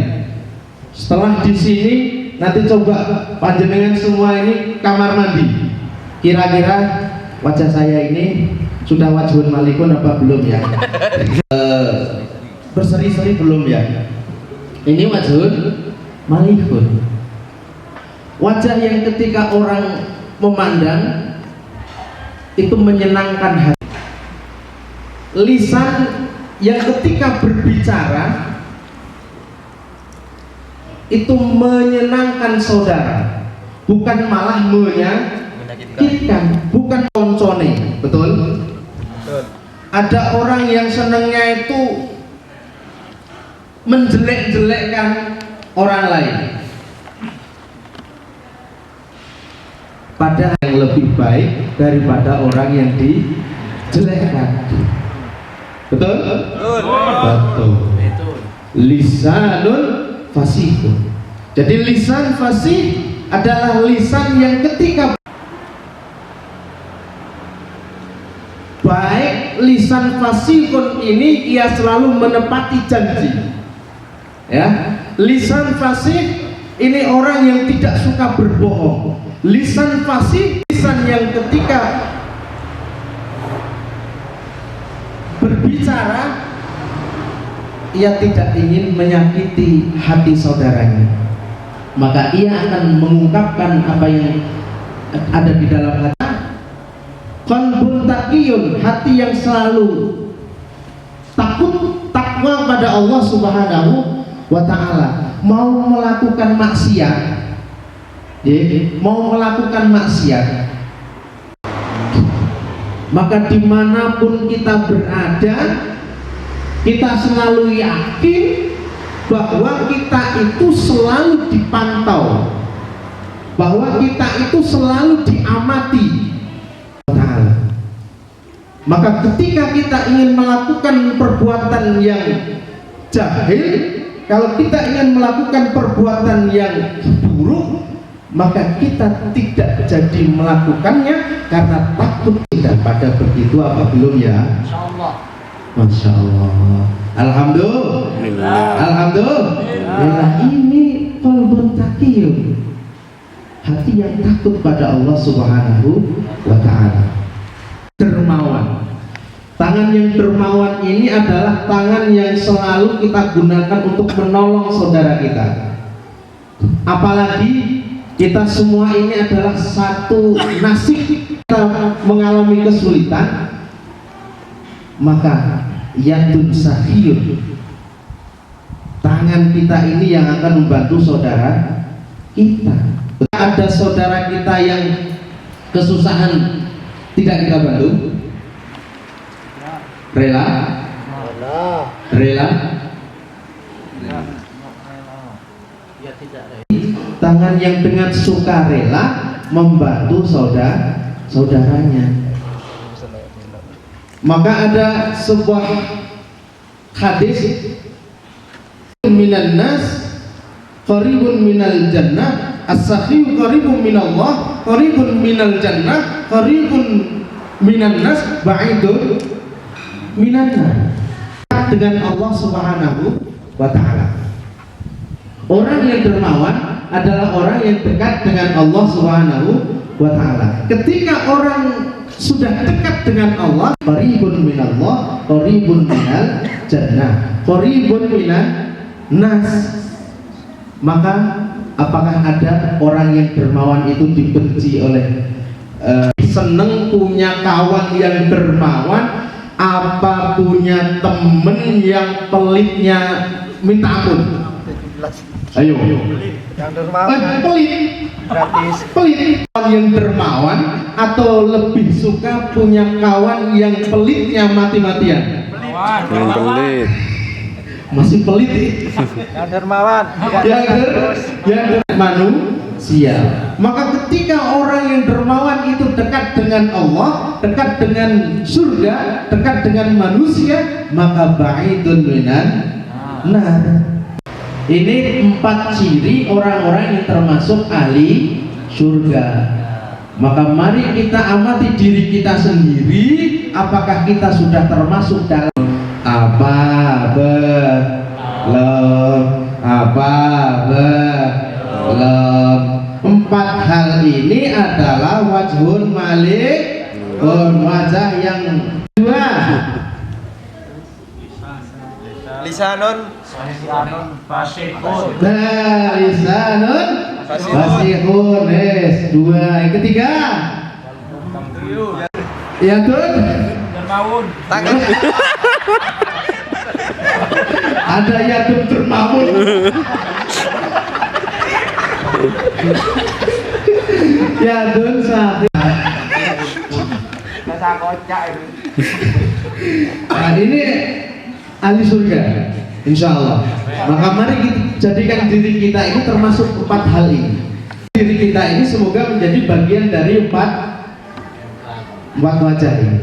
Setelah di sini nanti coba panjenengan semua ini kamar mandi, kira-kira wajah saya ini sudah wajhun malikun apa belum ya? Berseri-seri belum ya? Ini wajhun malikun, wajah yang ketika orang memandang itu menyenangkan hati. Lisan yang ketika berbicara itu menyenangkan saudara, bukan malah menyakitkan, bukan koncone. Betul? Ada orang yang senangnya itu menjelek-jelekkan orang lain, padahal yang lebih baik daripada orang yang dijelekkan. Betul? Betul. Lisanun fasihun. Jadi lisan fasih adalah lisan yang ketika baik, lisan fasihun ini ia selalu menepati janji. Ya, lisan fasih ini orang yang tidak suka berbohong. Lisan fasih, lisan yang ketika berbicara ia tidak ingin menyakiti hati saudaranya, maka ia akan mengungkapkan apa yang ada di dalam hati. Qalbun taqiyun, hati yang selalu takwa pada Allah Subhanahu wa ta'ala. Mau melakukan maksiat, maka dimanapun kita berada, kita selalu yakin bahwa kita itu selalu dipantau, bahwa kita itu selalu diamati. Maka ketika kita ingin melakukan perbuatan yang jahil, kalau kita ingin melakukan perbuatan yang buruk, maka kita tidak jadi melakukannya karena takut. Tidak pada begitu apa belum ya? Masya Allah. Alhamdulillah. Alhamdulillah. Ini qalbun taqiyun, hati yang takut pada Allah Subhanahu wa ta'ala. Dermawan. Tangan yang dermawan ini adalah tangan yang selalu kita gunakan untuk menolong saudara kita. Apalagi kita semua ini adalah satu nasib, kita mengalami kesulitan, maka yadun sahiyun, tangan kita ini yang akan membantu saudara kita. Ada saudara kita yang kesusahan tidak kita bantu? Rela? Rela? Tangan yang dengan sukarela membantu saudaranya. Maka ada sebuah hadis, minan nas qaribun minal jannah, as-sakhiy qaribun minallah, qaribun minal jannah, qaribun minan nas, ba'idun minan nar. Dengan Allah Subhanahu wa ta'ala. Orang yang dermawan adalah orang yang dekat dengan Allah Subhanahu wa ta'ala. Ketika orang sudah dekat dengan Allah, qaribun minallah, qaribun minal jannah, qaribun minan nas. Maka apakah ada orang yang dermawan itu dibenci oleh seneng punya kawan yang dermawan apa punya temen yang pelitnya minta ampun? Ayo. Yang dermawan Pelit. gratis. Pelit yang dermawan atau lebih suka punya kawan yang pelitnya mati-matian? Yang pelit. Masih pelit. Yang dermawan Yang manusia. Maka ketika orang yang dermawan itu dekat dengan Allah, dekat dengan surga, dekat dengan manusia, maka ba'idun minan nar. Ini 4 ciri orang-orang yang termasuk ahli surga. Maka mari kita amati diri kita sendiri, apakah kita sudah termasuk dalam belum. 4 hal ini adalah wajhul malik, wajah yang dua. Lisanun Lisanun fasihun, dua. Yang ketiga ya tuh tangan ada yadun dermamun. Yadun sahih. Nah, ini ahli surga insya Allah. Maka mari kita jadikan diri kita ini termasuk 4 hal ini. Diri kita ini semoga menjadi bagian dari 4 wajah ini.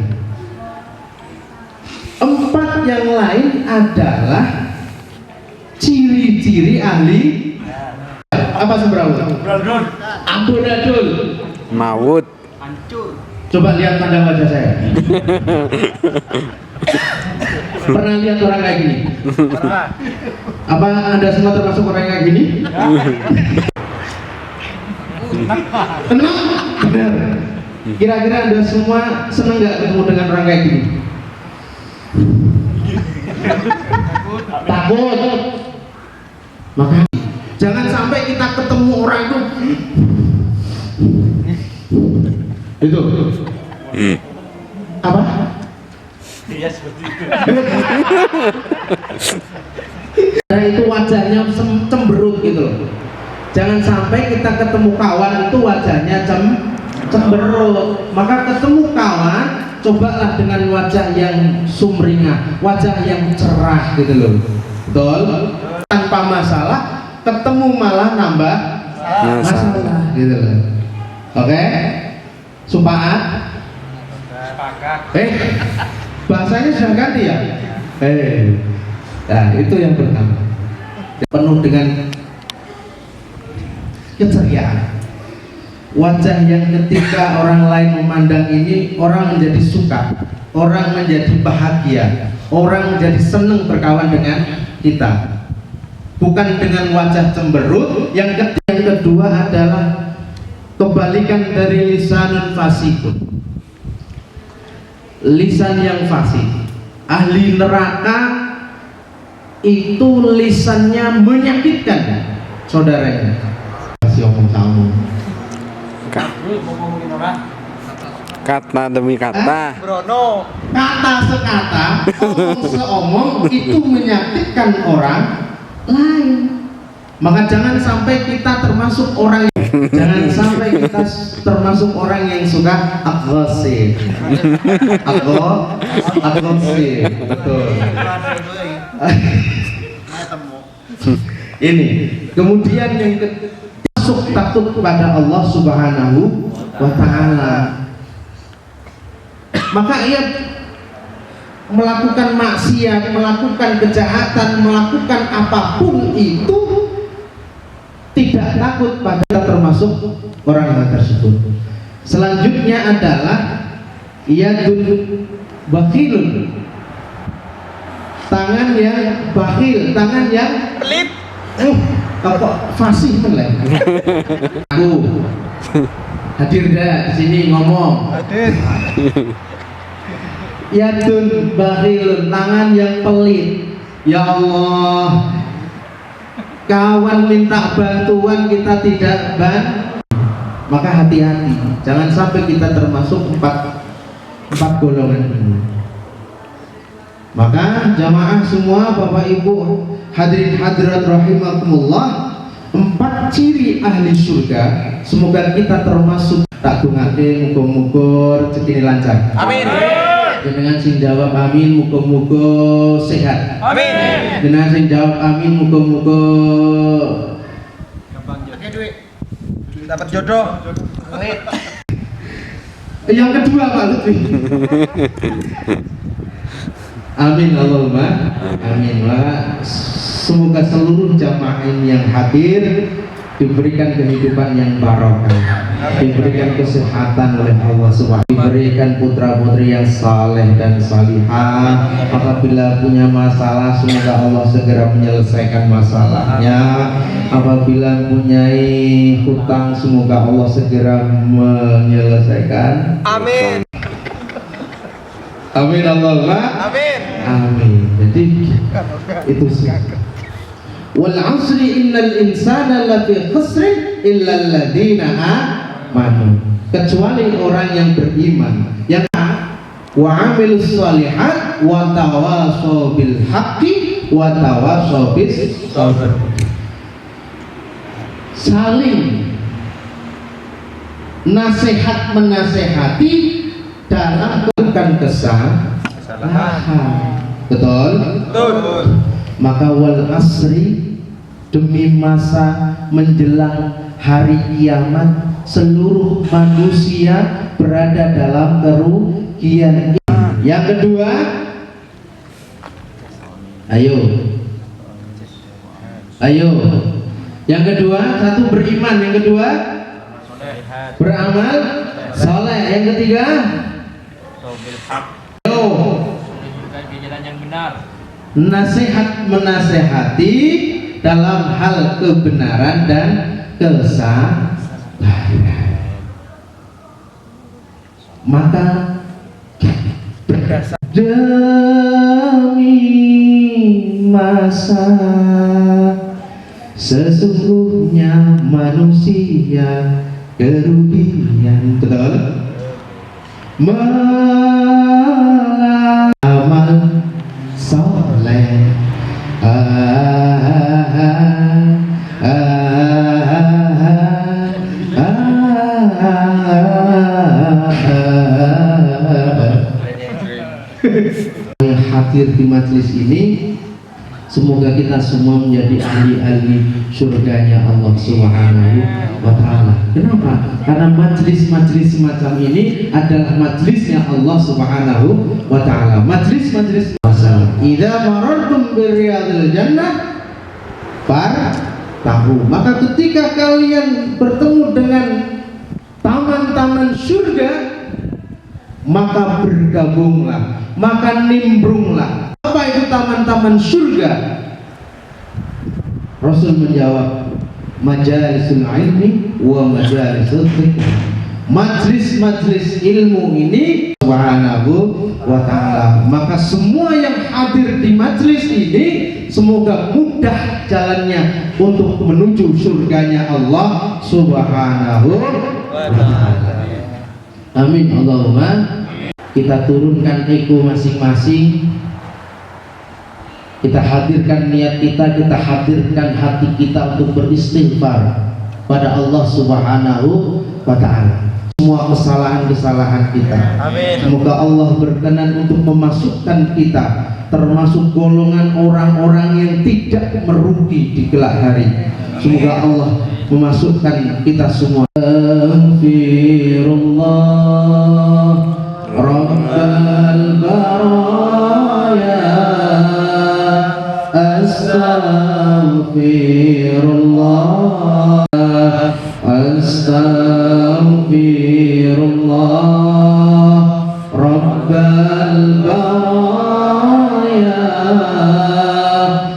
4 yang lain adalah ciri-ciri ahli apa sembrau? Amburadul. Maut. Coba lihat pandang wajah saya. Pernah lihat orang kayak gini? Apa Anda semua termasuk orang kayak gini? Enam? Benar. Kira-kira Anda semua senang nggak ketemu dengan orang kayak gini? Takut. Maka jangan sampai kita ketemu orang itu apa? Iya seperti itu. Nah, itu wajahnya cemberut gitu loh. Jangan sampai kita ketemu kawan itu wajahnya cemberut. Maka ketemu kawan, cobalah dengan wajah yang sumringah, wajah yang cerah gitu loh. Betul? Tanpa masalah, ketemu malah nambah masalah gitu loh. Oke? Sumpahan? Bahasanya sudah ganti ya? Nah, itu yang pertama. Penuh dengan keceriaan. Wajah yang ketika orang lain memandang ini, orang menjadi suka, orang menjadi bahagia, orang menjadi senang berkawan dengan kita. Bukan dengan wajah cemberut. Yang kedua adalah kebalikan dari lisanun fasihun. Lisan yang fasih. Ahli neraka itu lisannya menyakitkan saudaranya. Kasih omong kamu. Kata demi kata. Brono. Kata sekata, omong seomong itu menyakitkan orang lain. Maka jangan sampai kita termasuk orang yang Jangan sampai kita termasuk orang yang suka agresif. Agresif, betul. Ini. Kemudian yang masuk takut kepada Allah Subhanahu wa taala. Maka ia melakukan maksiat, melakukan kejahatan, melakukan apapun itu tidak takut pada termasuk orang tersebut. Selanjutnya adalah yadun bakhilun, tangan yang bakhil, tangan yang pelit. Kok fasih melek. Aku hadir dah di sini ngomong. Hadir. Yadun bakhilun, tangan yang pelit. Ya Allah, kawan minta bantuan kita tidak maka hati-hati, jangan sampai kita termasuk empat golongan ini. Maka jamaah semua, Bapak Ibu hadirin hadirat rahimakumullah, 4 ciri ahli surga, semoga kita termasuk. Tak dungake muga-muga rezeki lancar. Amin. Dengan sing jawab amin, muga-muga sehat. Amin. Dengan sing jawab amin, muga-muga pakai duit, dapat jodoh. Yang kedua Pak Lutfi. Amin Allahumma amin. Semoga seluruh jamaah yang hadir diberikan kehidupan yang barokah, diberikan kesehatan oleh Allah Subhanahu, diberikan putra-putri yang saleh dan salihah. Apabila punya masalah, semoga Allah segera menyelesaikan masalahnya. Apabila mempunyai hutang, semoga Allah segera menyelesaikan. Amin. Amin Allahumma amin. Amin. Jadi itu sih. Wal 'asri innal insana lafi khusrin illa alladziina amanu, kecuali orang yang beriman, yang wa 'amilus shalihat wa tawashaw bil haqqi wa tawashaw bis sabr. Saling nasihat menasehati dalam bukan kesalahan. Betul? Betul. Maka wal asri, demi masa menjelang hari kiamat, seluruh manusia berada dalam kerugian. Yang kedua, ayo yang kedua, satu beriman, yang kedua beramal soleh, yang ketiga jalan yang benar, nasihat menasehati dalam hal kebenaran dan kesabaran. Maka berdasar demi masa, sesungguhnya manusia kerugian. Betul? Amal soleh, yang hadir di majelis ini, semoga kita semua menjadi ahli-ahli surganya Allah Subhanahu wa ta'ala. Kenapa? Karena majelis-majelis semacam ini adalah majelisnya Allah Subhanahu wa ta'ala. Majelis-majelis masalah. Idza marartum birriyadil jannah tahu. Maka ketika kalian bertemu dengan taman-taman surga, maka bergabunglah, maka nimbrunglah. Apa itu taman-taman surga? Rasul menjawab, majalisul ilmi wa majalisul dzikr. Majlis-majlis ilmu ini Subhanahu wa ta'ala. Maka semua yang hadir di majlis ini semoga mudah jalannya untuk menuju surganya Allah Subhanahu wa ta'ala. Amin Allahumma. Kita turunkan ego masing-masing, kita hadirkan niat kita, kita hadirkan hati kita untuk beristighfar. pada Allah Subhanahu wa Ta'ala. Semua kesalahan-kesalahan kita, Amin. semoga Allah berkenan untuk memasukkan kita termasuk golongan orang-orang yang tidak merugi di kelak hari. Semoga Allah memasukkan kita semua. Astaghfirullah Rabbal baraya, Astaghfirullah, Astaghfirullah Rabbal baraya,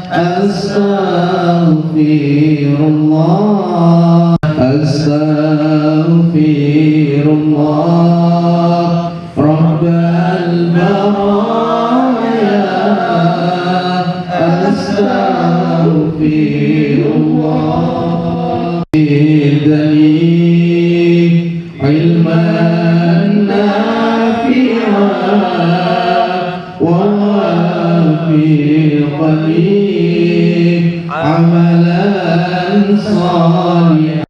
Astaghfirullah, Astaghfirullah Rabbal baraya, Astaghfirullah. Zidni ilman nafi'an wa wafiqni amalan salihan.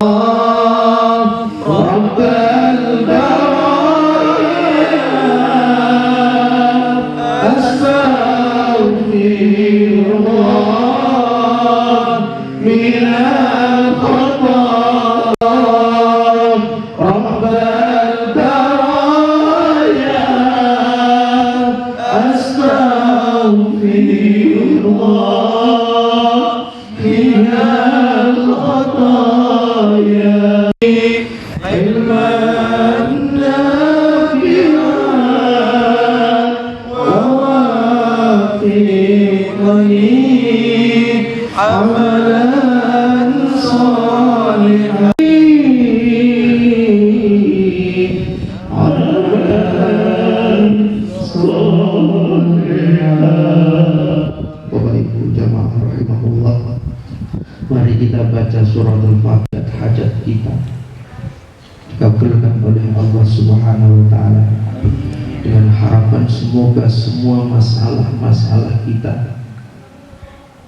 Rabbal baraya, astaghfirullah minal khata'. Rabbal baraya, astaghfirullah minal khataaya. Ilman nafi'an wa wafiqni amalan salihan. Bapak Ibu jamaah rahimahullah, mari kita baca surah Al-Fatihah. Hajat kita dikabulkan oleh Allah Subhanahu wa Ta'ala, dengan harapan semoga semua masalah-masalah kita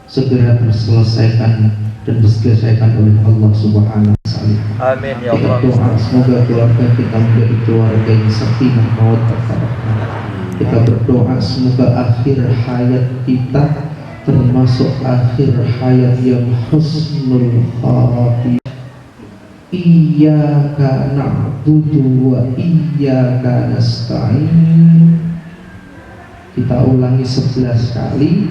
segera terselesaikan dan diselesaikan oleh Allah Subhanahu wa Ta'ala. Amin ya Kita Allah. doa semoga keluarga kita menjadi keluarga yang sakinah mawaddah warahmah. Kita berdoa semoga akhir hayat kita termasuk akhir hayat yang husnul khatimah. Iyyaka na'budu wa iyyaka nasta'in. Kita ulangi 11 kali.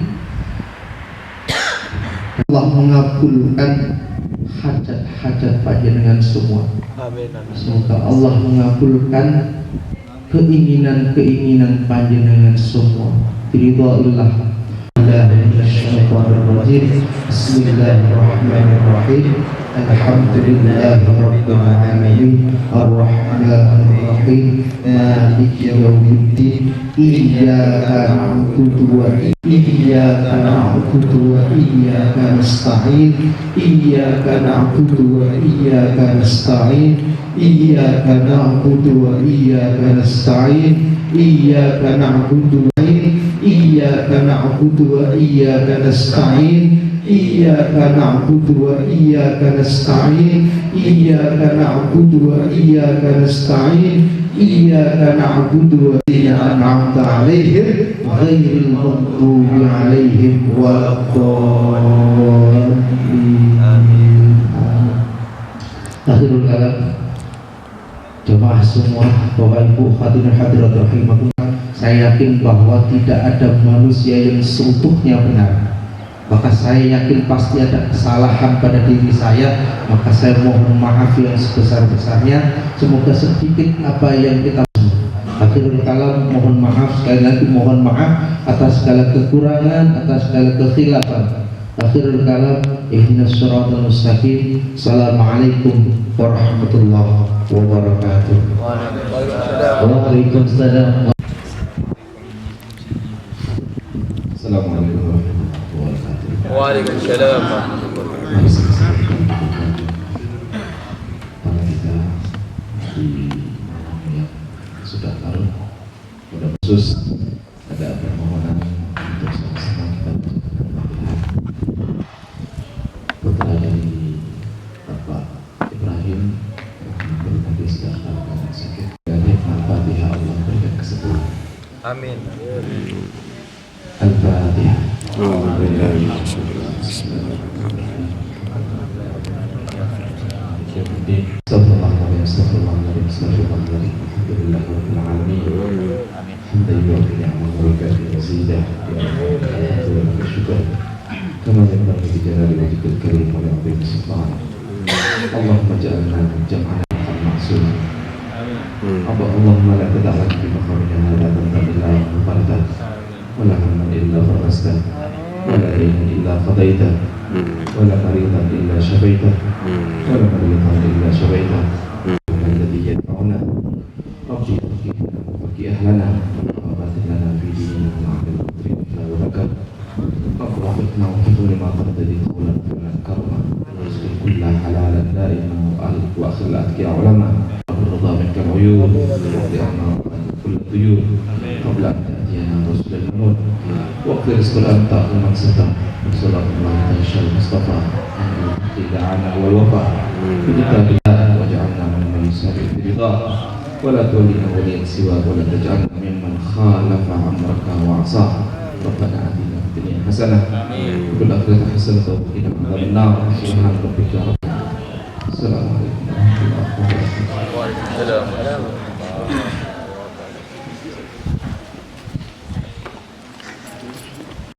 Allah mengabulkan hajat-hajat panjenengan semua. Amin. Amin. Semoga Allah mengabulkan keinginan-keinginan panjenengan semua. Ridhaillah. Bismillahirrahmanirrahim. Alhamdulillahirabbil alamin. Arrahmanirrahim. Maliki yaumiddin. Iyyaka na'budu wa iyyaka nasta'in. Iyyaka na'budu wa iyyaka nasta'in. Iyyaka na'budu wa iyyaka nasta'in. Iyyaka na'budu wa iyyaka na'budu wa iyyaka nasta'in. Iyyaka na'budu wa iyyaka nasta'in. Iyyaka na'budu wa iyyaka nasta'in. Iyyaka na'budu wa iyyaka an'amta 'alaihim ghairil maghdubi 'alaihim waladdallin. Amin. Akhirul kalam. Jemaah semua, Bapak Ibu hadirin hadirat rahimakumullah, saya yakin bahwa tidak ada manusia yang seutuhnya benar. Maka saya yakin pasti ada kesalahan pada diri saya. Maka saya mohon maaf yang sebesar-besarnya. Semoga sedikit apa yang kita akhirul kalam, mohon maaf sekali lagi, mohon maaf atas segala kekurangan, atas segala kekhilafan. Akhirul kalam, ihdinas siratal mustaqim. Assalamualaikum warahmatullahi wabarakatuh. Waalaikumsalam. Assalamualaikum warahmatullahi wabarakatuh. Waalaikumsalam. Mari sama-sama para kita yang sudah taruh pada khusus ada permohonan untuk sama-sama kita putra dari Bapak Amin. Al-Fatihah. Astagfirullahaladzim, astagfirullahaladzim, astagfirullahaladzim. Alhamdulillahirabbil alamin. Hamdan yu'ti ni'amahu wa yukafi mazidah. Alhamdulillah syukur. Kama yanbaghi li jalali wajhikal karim wa li 'azimi sultanik. Allahumma ja'alna jam'an ma'suman. Allahumma la tada' lana fi maqamina hadha dhanban illa ghafartah wa la hamman illa farajtah wa la daynan illa qadaytah wa la maridan illa shafaitah wa la maridan illa shafaitah alladhi yadfa'una rabbi faqih ahlana wa batin lana fi dinina wa 'amil fiqna wa lakal Rabbana fitna wa fitna ma qadadi qawlan wa karma rizqi kulla halalan da'iman wa akhil atqiya ulama الرضا منك العيون لأنه كل الطيور قبل أن تأتينا رسل المنون وقت رزق الأنت ومن ستر وصلاة الله تعيش المصطفى أن دعانا والوفاء بكتاب الله وجعلنا ممن يسارع برضاه ولا تولينا وليا سواك ولا تجعلنا ممن خالف أمرك وعصاه ربنا آتنا في الدنيا حسنة وفي الآخرة حسنة وقنا عذاب النار سبحان ربك رب السلام عليكم ورحمة الله وبركاته. Waalaikumsalam.